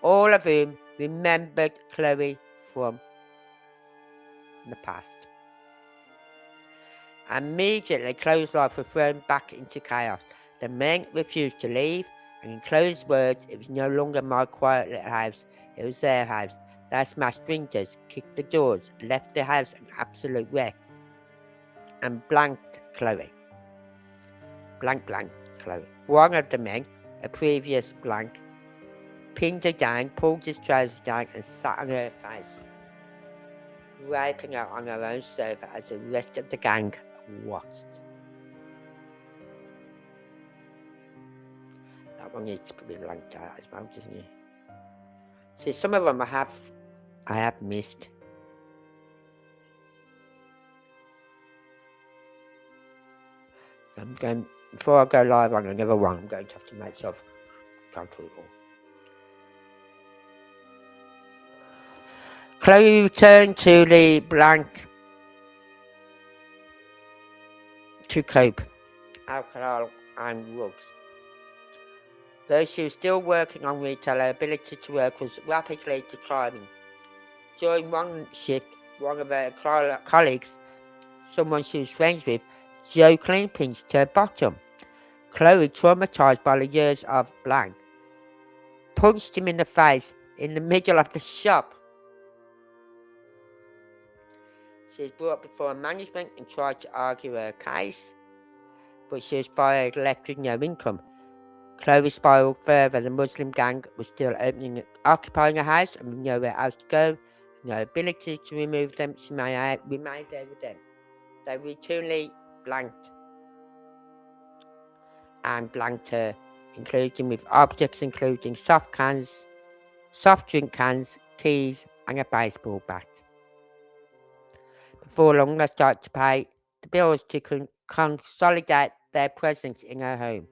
all of whom remembered Chloe from the past. Immediately, Chloe's life was thrown back into chaos. The men refused to leave, and in Chloe's words, it was no longer my quiet little house, it was their house. They smashed windows, kicked the doors, left the house an absolute wreck, and blanked Chloe. Blank Chloe. One of the men, a previous blank, pinned her down, pulled his trousers down, and sat on her face, raping her on her own sofa as the rest of the gang watched. That one needs to be blanked out as well, doesn't it? See, some of them I have missed. So I'm going, before I go live on another one, I'm going to have to make sure I've gone through it all. Chloe returned to the blank to cope, alcohol and drugs. Though she was still working on retail, her ability to work was rapidly declining. During one shift, one of her colleagues, someone she was friends with, jokingly pinched her bottom. Chloe, traumatized by the years of blank, punched him in the face in the middle of the shop. She was brought before management and tried to argue her case, but she was fired, left with no income. Chloe spiraled further. The Muslim gang was still occupying her house and with nowhere else to go, no ability to remove them. She remained there with them. They routinely blanked her, including with objects including soft drink cans, keys, and a baseball bat. Before long, they started to pay the bills to consolidate their presence in her home.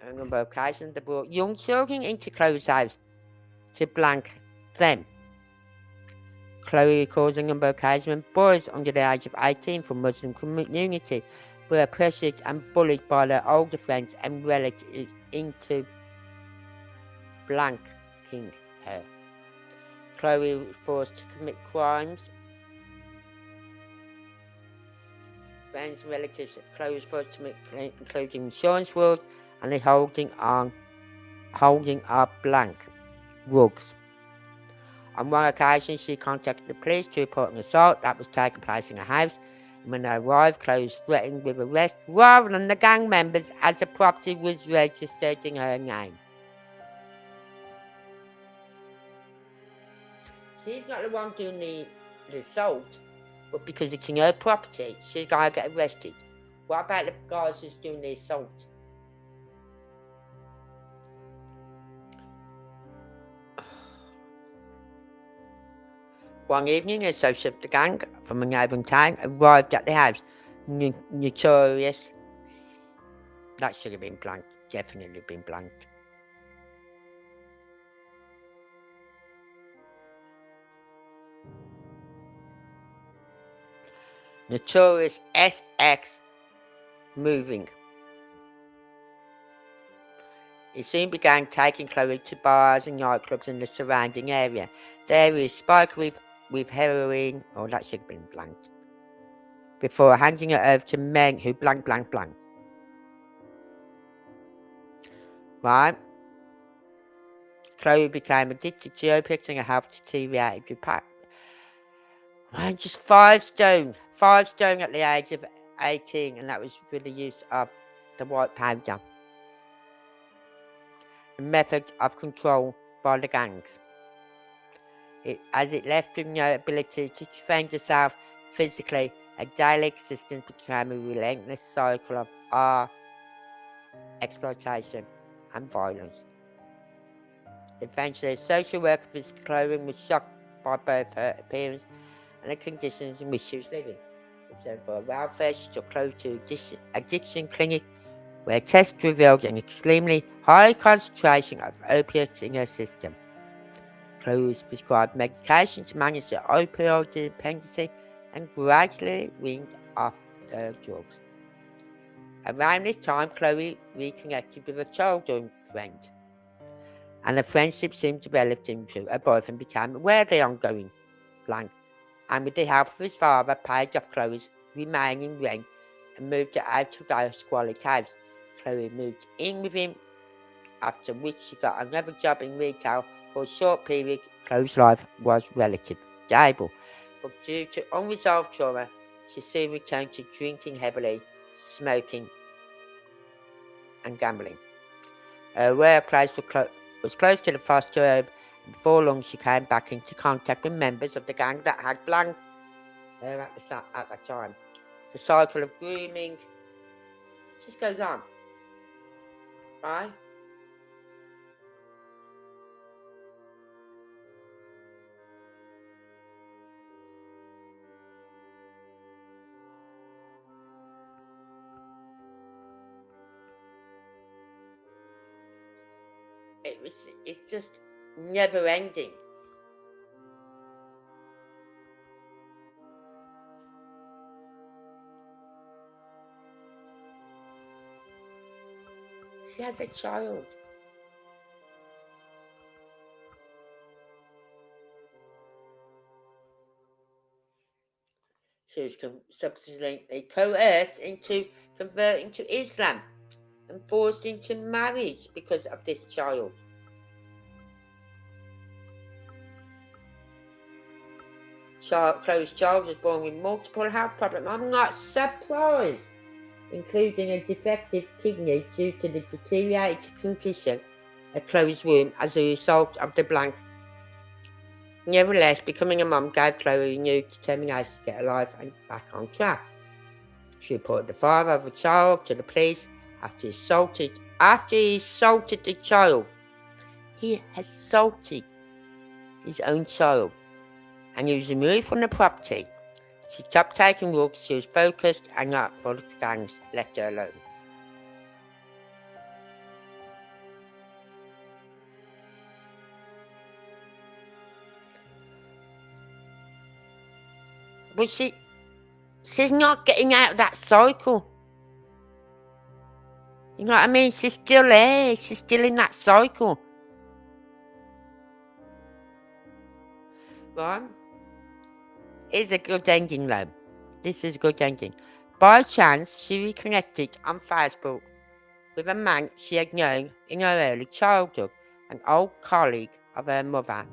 On a number of occasions, they brought young children into Chloe's house to blank them. Chloe recalls a number of occasions when boys under the age of 18 from Muslim community were pressured and bullied by their older friends and relatives into blanking her. Chloe was forced to commit crimes. Friends and relatives Chloe was forced to commit, including insurance fraud and the holding up blank rugs. On one occasion, she contacted the police to report an assault that was taking place in her house. And when they arrived, Chloe was threatened with arrest rather than the gang members, as the property was registered in her name. She's not the one doing the assault, but because it's in her property, she's going to get arrested. What about the guys who's doing the assault? One evening, a associate of the gang from a neighbouring town arrived at the house. Notorious. That should have been blanked. Definitely been blanked. Notorious SX moving. He soon began taking Chloe to bars and nightclubs in the surrounding area. There he spiked with heroin, that should have been blanked, before handing it over to men who blank. Right? Chloe became addicted to opiates and a health deteriorated with just 5 stone. 5 stone at the age of 18, and that was through the use of the white powder. The method of control by the gangs. As it left with no ability to defend herself physically, a daily existence became a relentless cycle of exploitation and violence. Eventually, a social worker visited Chloe was shocked by both her appearance and the conditions in which she was living. Concerned for her welfare, she took Chloe to an addiction clinic where tests revealed an extremely high concentration of opiates in her system. Chloe was prescribed medication to manage her opioid dependency and gradually weaned off her drugs. Around this time, Chloe reconnected with a childhood friend, and the friendship seemed to develop into her boyfriend became aware of the ongoing blank, and with the help of his father, paid off Chloe's remaining rent and moved her out of their squalid house. Chloe moved in with him, after which she got another job in retail. For a short period, Chloe's life was relatively stable, but due to unresolved trauma, she soon returned to drinking heavily, smoking, and gambling. Her workplace was close to the foster home, and before long she came back into contact with members of the gang that had blanked her at that time. The cycle of grooming just goes on, right? It's just never ending. She has a child. She was subsequently coerced into converting to Islam and forced into marriage because of this child. Chloe's child was born with multiple health problems. I'm not surprised, including a defective kidney due to the deteriorated condition of Chloe's womb as a result of the blank. Nevertheless, becoming a mum gave Chloe a new determination to get her life back on track. She reported the father of the child to the police after he assaulted the child. He assaulted his own child, and he was removed from the property. She stopped taking walks, she was focused and not full of gangs, left her alone. But she's not getting out of that cycle. You know what I mean? She's still there. She's still in that cycle. Right? It's a good ending, though. This is a good ending. By chance, she reconnected on Facebook with a man she had known in her early childhood, an old colleague of her mother,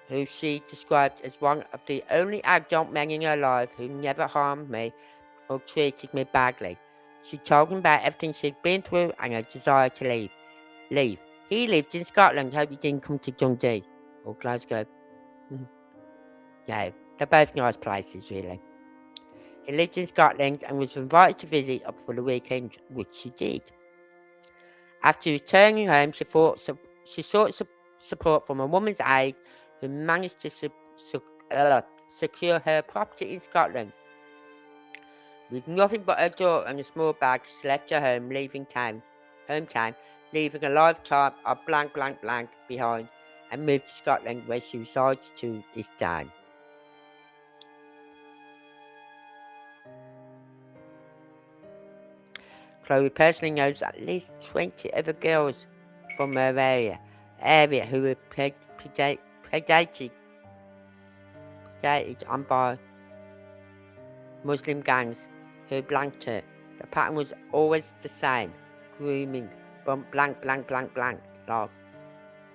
who she described as one of the only adult men in her life who never harmed me or treated me badly. She told him about everything she'd been through and her desire to leave. He lived in Scotland. Hope he didn't come to Dundee or Glasgow. No, they're both nice places, really. He lived in Scotland and was invited to visit up for the weekend, which she did. After returning home, she sought support from a woman's aide who managed to secure her property in Scotland. With nothing but her daughter and a small bag, she left her hometown, leaving a lifetime of blank behind, and moved to Scotland, where she resides to this day. Chloe personally knows at least 20 other girls from her area who were predated on by Muslim gangs who blanked her. The pattern was always the same: grooming, blank, like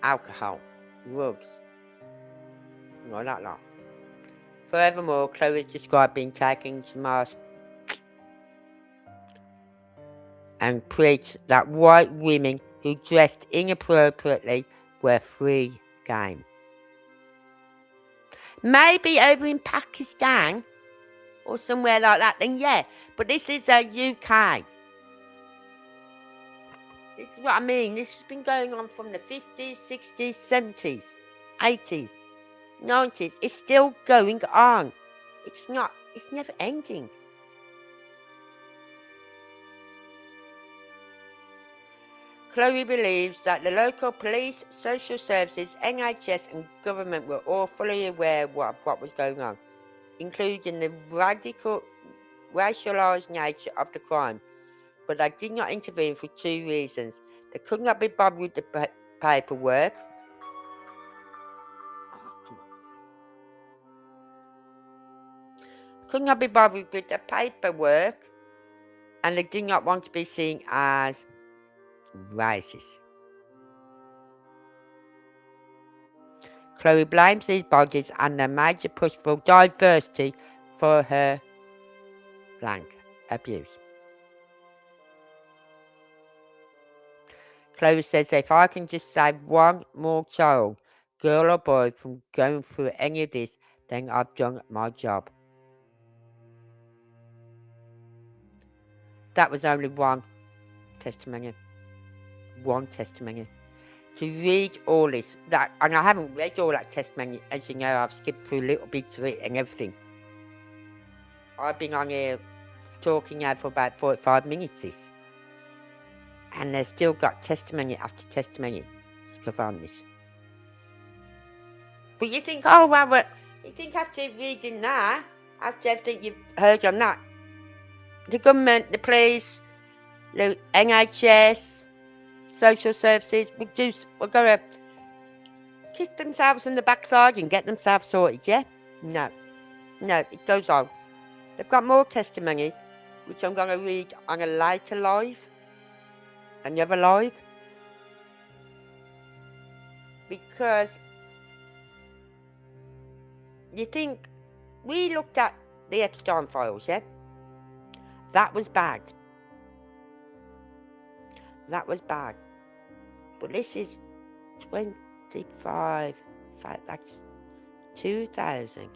alcohol, drugs, that lot. Furthermore, Chloe is described being taken to mask and preached that white women who dressed inappropriately were free game. Maybe over in Pakistan or somewhere like that, then yeah. But this is a UK. This is what I mean. This has been going on from the 50s, 60s, 70s, 80s, 90s. It's still going on. It's never ending. Chloe believes that the local police, social services, NHS and government were all fully aware of what was going on, including the radical, racialised nature of the crime, but they did not intervene for two reasons. They could not be bothered with the paperwork. Could not be bothered with the paperwork, and they did not want to be seen as racist. Chloe blames these bodies and the major push for diversity for her blank abuse. Chloe says, if I can just save one more child, girl or boy, from going through any of this, then I've done my job. That was only one testimony. One testimony. To read all this, and I haven't read all that testimony, as you know, I've skipped through little bits of it and everything. I've been on here talking now for about 45 minutes, and they've still got testimony after testimony to cover on this. But you think, oh, well, you think after reading that, after everything you've heard on that, the government, the police, the NHS, social services, we're going to kick themselves in the backside and get themselves sorted, yeah? No, it goes on. They've got more testimonies, which I'm going to read on a later live, another live, because you think, we looked at the Epstein Files, yeah? That was bad. But this is 25, that's 2,000.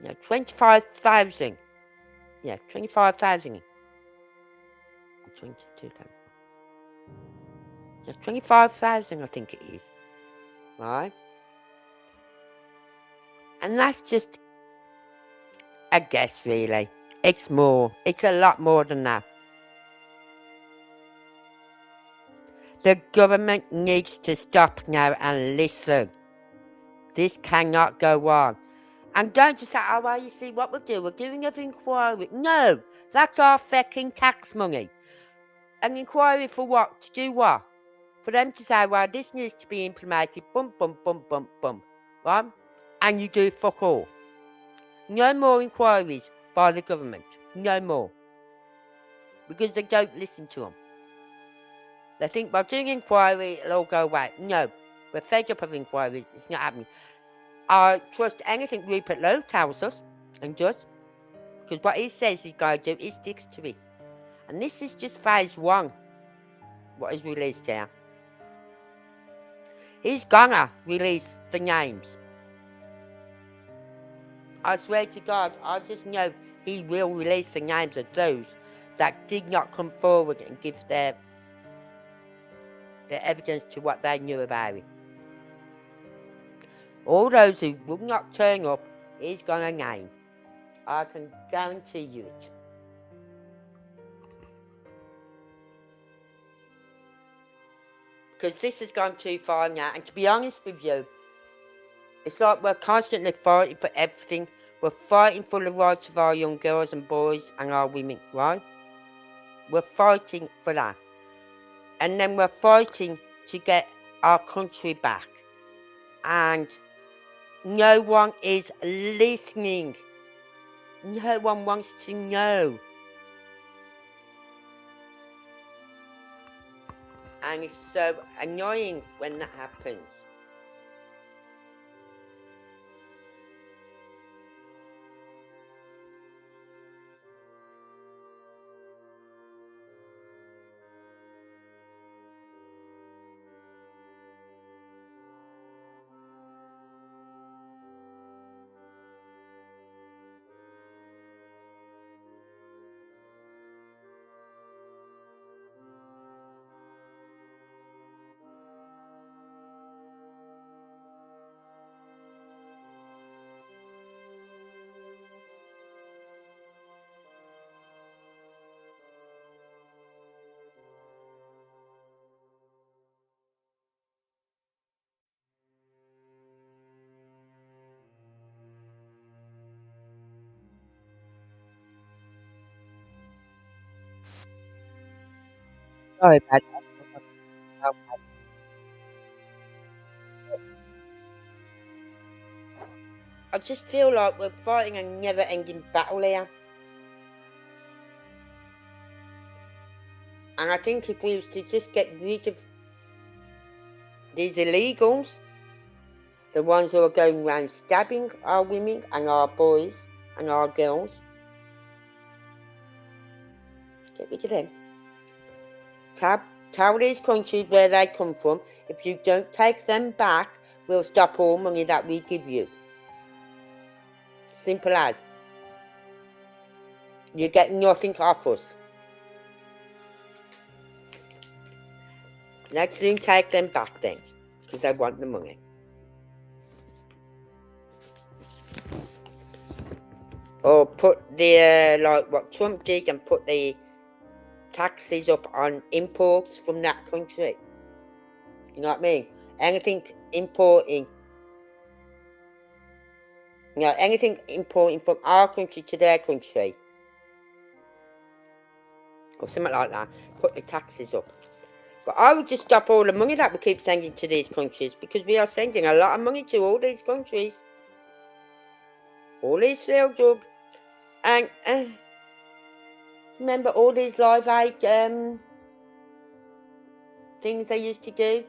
No, 25,000. Yeah, 25,000. 22,000. Yeah, 25,000 I think it is. Right? And that's just a guess, really. It's more. It's a lot more than that. The government needs to stop now and listen. This cannot go on. And don't just say, oh, well, you see what we'll do, we're doing an inquiry. No, that's our fucking tax money. An inquiry for what? To do what? For them to say, well, this needs to be implemented, bump, bump, bump, bump, bump, right? And you do fuck all. No more inquiries by the government. No more. Because they don't listen to them. They think by doing inquiry, it'll all go away. No, we're fed up of inquiries. It's not happening. I trust anything Rupert Lowe tells us and does. Because what he says he's going to do, he sticks to it. And this is just phase 1, what is released here. He's gonna release the names. I swear to God, I just know he will release the names of those that did not come forward and give their evidence to what they knew about it. All those who would not turn up, he's gonna name. I can guarantee you it. Because this has gone too far now, and to be honest with you, it's like we're constantly fighting for everything. We're fighting for the rights of our young girls and boys and our women, right? We're fighting for that. And then we're fighting to get our country back. And no one is listening. No one wants to know. And it's so annoying when that happens. Sorry about that. I just feel like we're fighting a never-ending battle here. And I think if we was to just get rid of these illegals, the ones who are going around stabbing our women and our boys and our girls, get rid of them. Tell these countries where they come from, if you don't take them back, we'll stop all money that we give you. Simple as. You get nothing off us. Let's soon take them back then, because I want the money. Or put the, like what Trump did, and put the taxes up on imports from that country. You know what I mean? Anything importing, anything importing from our country to their country, or something like that, put the taxes up. But I would just stop all the money that we keep sending to these countries, because we are sending a lot of money to all these countries. All these field drugs. And remember all these Live Aid things they used to do?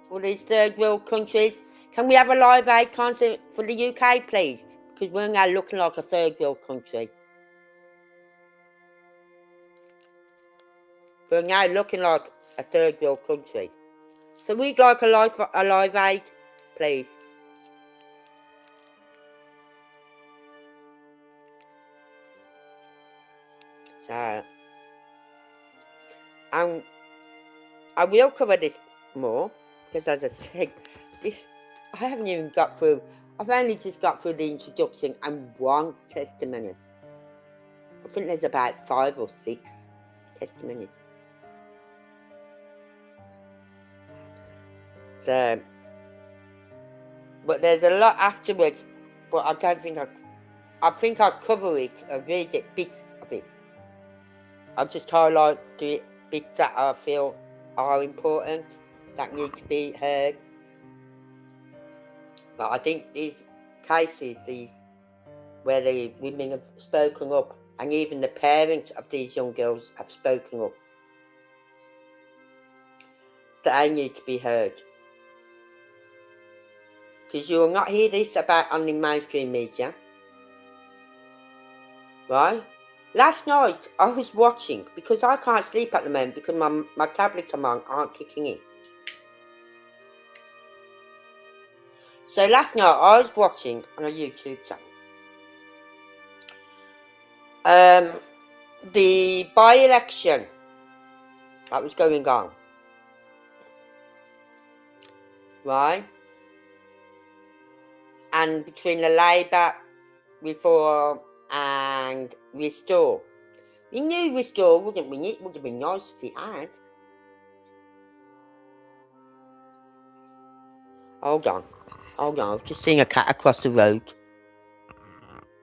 For these third world countries. Can we have a Live Aid concert for the UK, please? Because we're now looking like a third world country. We're now looking like a third world country. So we'd like a Live Aid, please. So, I will cover this more, because as I said, I haven't even got through I've only just got through the introduction and one testimony. I think there's about 5 or 6 testimonies. So, but there's a lot afterwards, but I don't think I think I'll cover it, I'll read it, bits of it. I'll just highlight the bits that I feel are important, that need to be heard. But I think these cases, where the women have spoken up, and even the parents of these young girls have spoken up, they need to be heard. Because you will not hear this about on the mainstream media. Right? Last night I was watching, because I can't sleep at the moment because my tablet I'm on aren't kicking in. So last night I was watching on a YouTube channel the by-election that was going on. Right? And between the Labour, Reform and Restore. We knew Restore wouldn't win it. Would have been nice if it had. Hold on. I've just seen a cat across the road.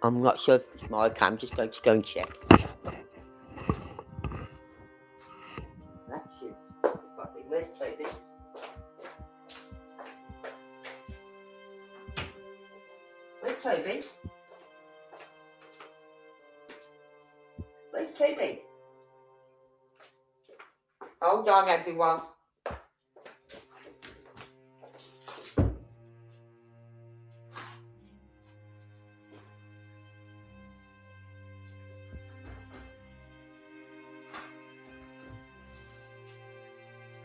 I'm not sure if it's my cat. I'm just going to go and check. That's you. Where's Toby? Where's Toby? Where's Toby? Hold on, everyone.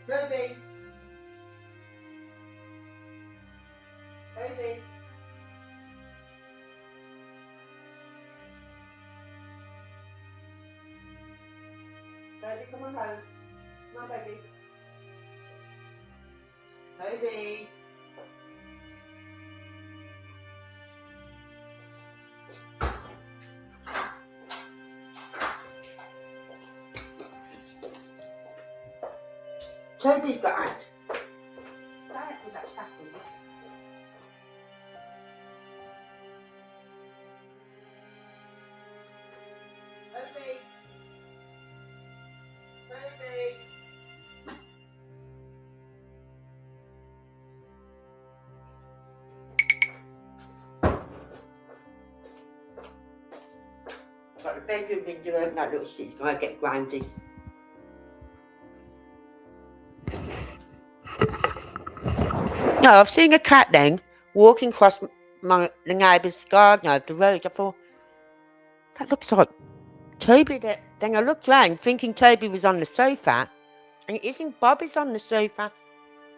Toby. Toby. Toby, come on home. Come on, baby. Toby. Toby's got out. Put that cat in there. Toby. Toby. Got the bedroom window open, that little shit's gonna get grounded. No, I've seen a cat then walking across the neighbour's garden over the road. I thought, that looks like Toby. Then I looked round thinking Toby was on the sofa, and it isn't. Bobby's on the sofa.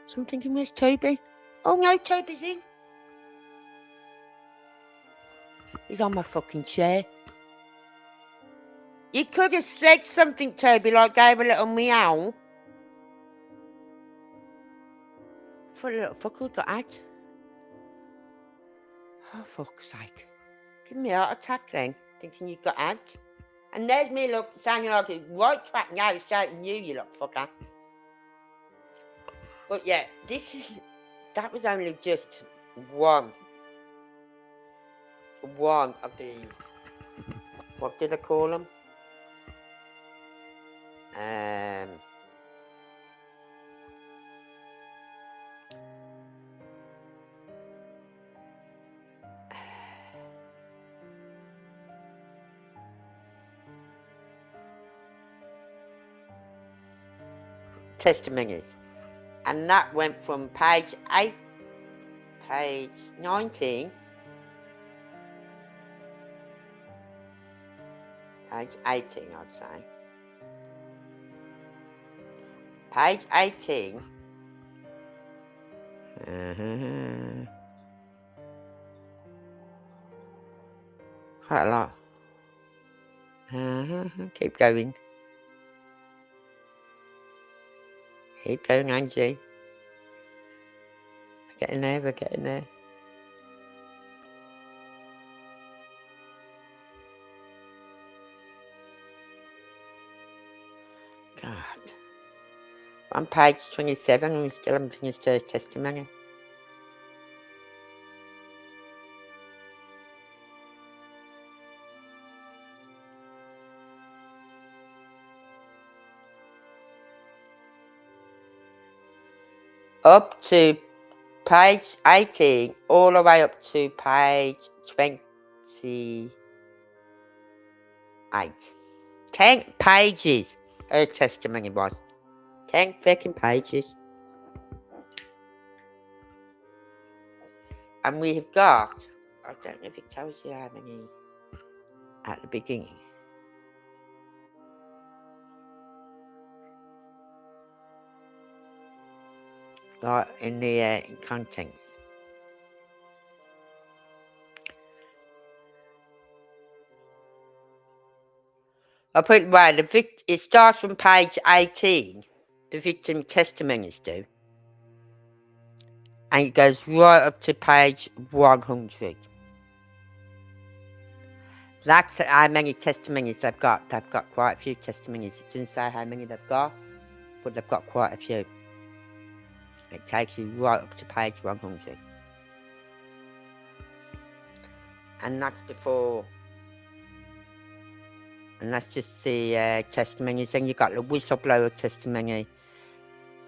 So I'm thinking, where's Toby? Oh no, Toby's in. He's on my fucking chair. You could have said something, Toby, like gave a little meow. For a little fucker got out. Oh, fuck's sake. Give me a heart attack then, thinking you got out. And there's me, look, sounding like a right twat now, shouting you little fucker. But yeah, that was only just one of the, what did I call them? Testimonies. And that went from page 19, page 18, I'd say. Page 18. Quite a lot. Keep going. Keep going, Angie. We're getting there. God. On page 27, and we still haven't finished her testimony. Up to page 18, all the way up to page 28. 10 pages her testimony was. 10 freaking pages. And we have got, I don't know if it tells you how many at the beginning. Like in the contents. I put it right, it starts from page 18, the victim testimonies do. And it goes right up to page 100. That's how many testimonies they've got. They've got quite a few testimonies. It doesn't say how many they've got, but they've got quite a few. It takes you right up to page 100. And that's before. And that's just the testimonies. Then you got the whistleblower testimony.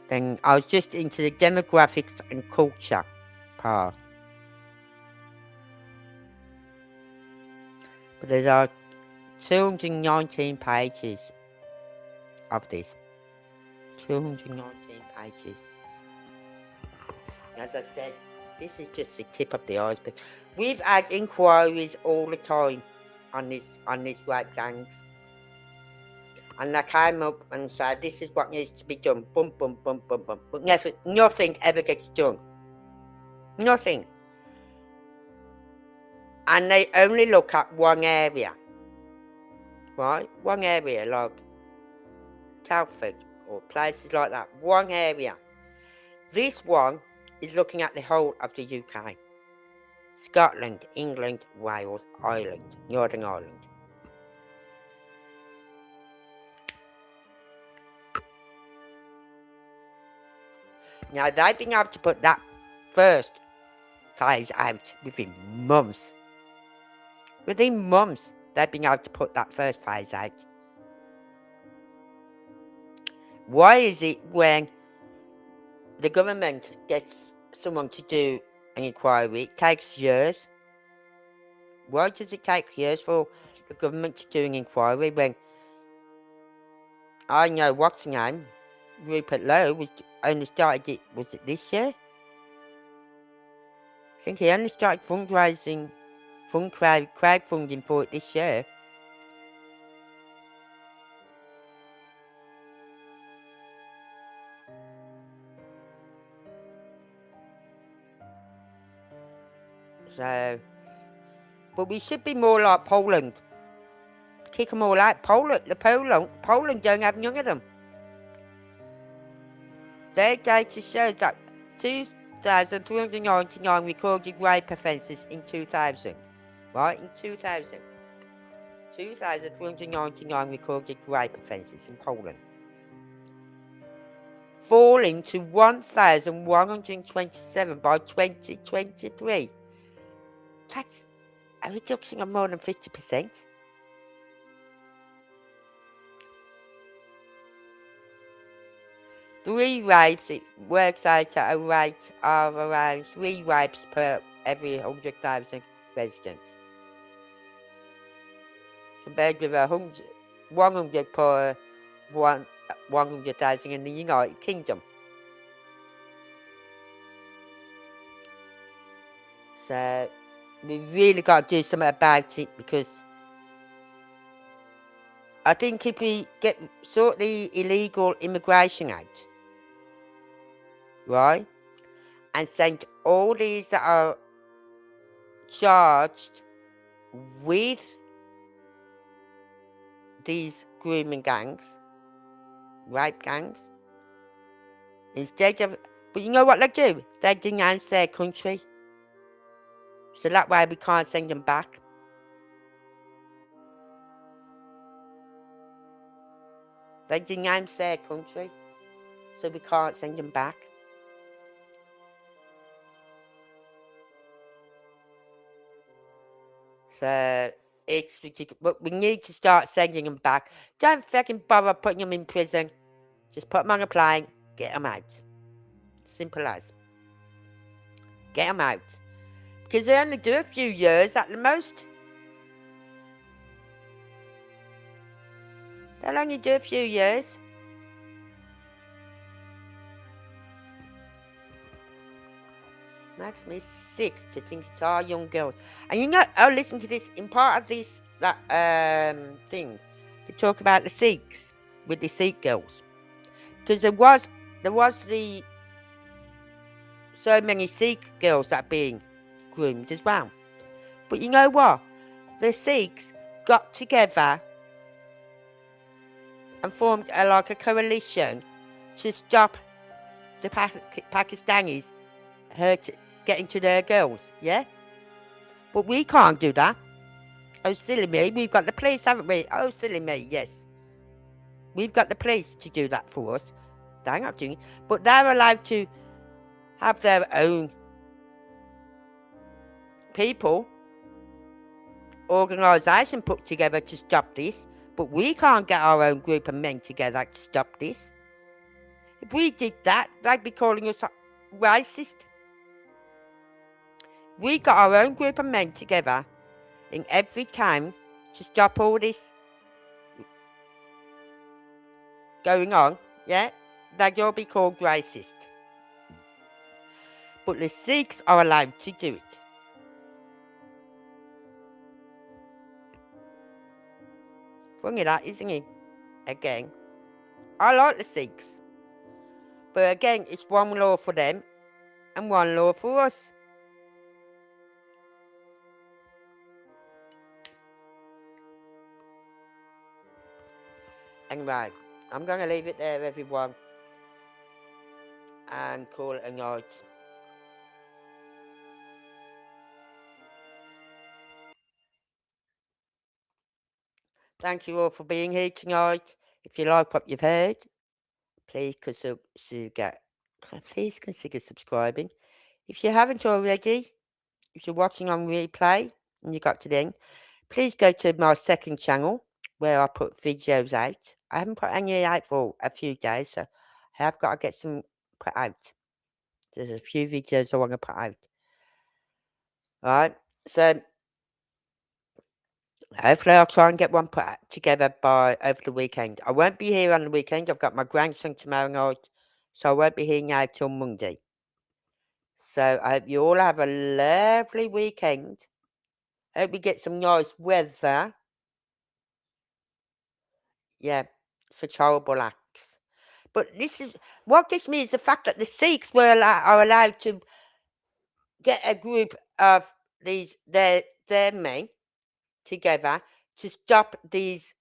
Then I was just into the demographics and culture part. But there are 219 pages of this. 219 pages. As I said, this is just the tip of the iceberg. We've had inquiries all the time on these rape gangs. And they came up and said, this is what needs to be done. Bum, bum, bum, bum, bum. But nothing ever gets done. Nothing. And they only look at one area. Right? One area, like Telford or places like that. One area. This one is looking at the whole of the UK. Scotland, England, Wales, Ireland, Northern Ireland. Now, they've been able to put that first phase out within months. Within months, they've been able to put that first phase out. Why is it when the government gets someone to do an inquiry, it takes years? Why does it take years for the government to do an inquiry when I know what's his name? Rupert Lowe only started it, was it this year? I think he only started crowdfunding for it this year. So, but we should be more like Poland. Kick them all out. Poland don't have none of them. Their data shows that 2,399 recorded rape offences in 2000. Right, in 2000. 2,399 recorded rape offences in Poland. Falling to 1,127 by 2023. That's a reduction of more than 50%. Three rapes, it works out at a rate of around 3 rapes per every 100,000 residents. Compared with 100 per 100,000 in the United Kingdom. So we really got to do something about it, because I think if we sort the illegal immigration out, right, and send all these that are charged with these grooming gangs, rape gangs, instead of, but you know what they do? They denounce their country. So that way we can't send them back. They denounce their country, so we can't send them back. So it's ridiculous. But we need to start sending them back. Don't fucking bother putting them in prison. Just put them on a plane, get them out. Simple as. Get them out. Because they only do a few years at the most. They'll only do a few years. Makes me sick to think it's our young girls. And you know, oh, listen to this. In part of this thing, they talk about the Sikhs with the Sikh girls, because there was the so many Sikh girls that are being groomed as well. But you know what? The Sikhs got together and formed a coalition to stop the Pakistanis getting to their girls, yeah? But we can't do that. Oh, silly me, we've got the police, haven't we? Oh, silly me, yes. We've got the police to do that for us. They're not doing it. But they're allowed to have their own people, organisation put together to stop this. But we can't get our own group of men together to stop this. If we did that, they'd be calling us racist. We got our own group of men together in every town to stop all this going on, yeah? They'd all be called racist. But the Sikhs are allowed to do it. Funny that, isn't it? Again, I like the Sikhs. But again, it's one law for them and one law for us. Anyway, I'm going to leave it there, everyone, and call it a night. Thank you all for being here tonight. If you like what you've heard, please consider subscribing. If you haven't already, if you're watching on replay and you got to the end, please go to my second channel where I put videos out. I haven't put any out for a few days, so I have got to get some put out. There's a few videos I want to put out. Alright, so hopefully I'll try and get one put together by over the weekend. I won't be here on the weekend. I've got my grandson tomorrow night, so I won't be here now till Monday. So I hope you all have a lovely weekend. Hope we get some nice weather. Yeah, such horrible acts. But this is what gets me is the fact that the Sikhs are allowed to get a group of their men together to stop these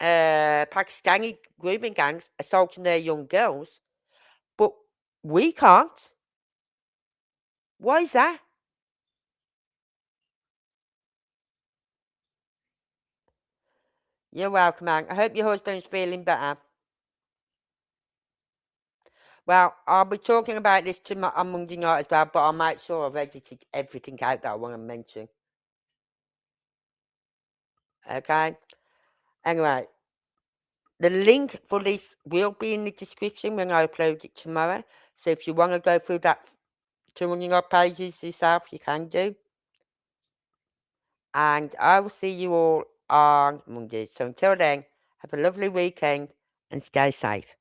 Pakistani grooming gangs assaulting their young girls, but we can't. Why is that? You're welcome, Anne. I hope your husband's feeling better. Well, I'll be talking about this on Monday night as well, but I'll make sure I've edited everything out that I want to mention. Okay? Anyway, the link for this will be in the description when I upload it tomorrow. So if you want to go through that 200 odd pages yourself, you can do. And I will see you all on Monday. So until then, have a lovely weekend and stay safe.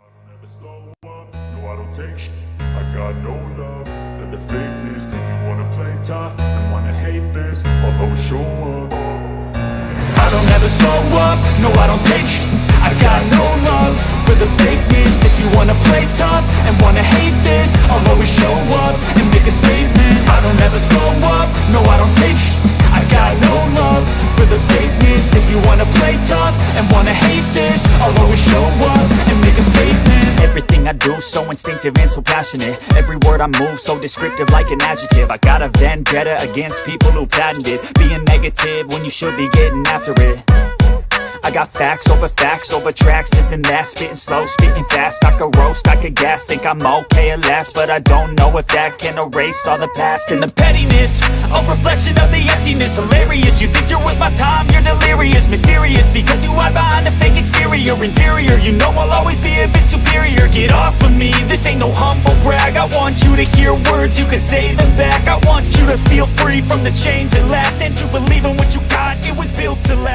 I don't ever slow up, no I don't take shit. I got no love for the fakeness. If you wanna play tough and wanna hate this, I'll always show up. I don't ever slow up, no I don't take shit. I got no love for the fakeness. If you wanna play tough and wanna hate this, I'll always show up and make a statement. I don't ever slow up, no I don't take shit. I got no love for the fakeness. If you wanna play tough and wanna hate this, I'll always show up and make a statement. Everything I do so instinctive and so passionate. Every word I move so descriptive like an adjective. I got a vendetta against people who patented being negative when you should be getting after it. I got facts over tracks, this and that. Spitting slow, spitting fast. I could roast, I could gas. Think I'm okay at last, but I don't know if that can erase all the past. And the pettiness, a reflection of the emptiness. Hilarious, you think you're worth my time, you're delirious. Mysterious, because you hide behind a fake exterior. Inferior, you know I'll always be a bit superior. Get off of me, this ain't no humble brag. I want you to hear words, you can say them back. I want you to feel free from the chains that last, and to believe in what you got, it was built to last.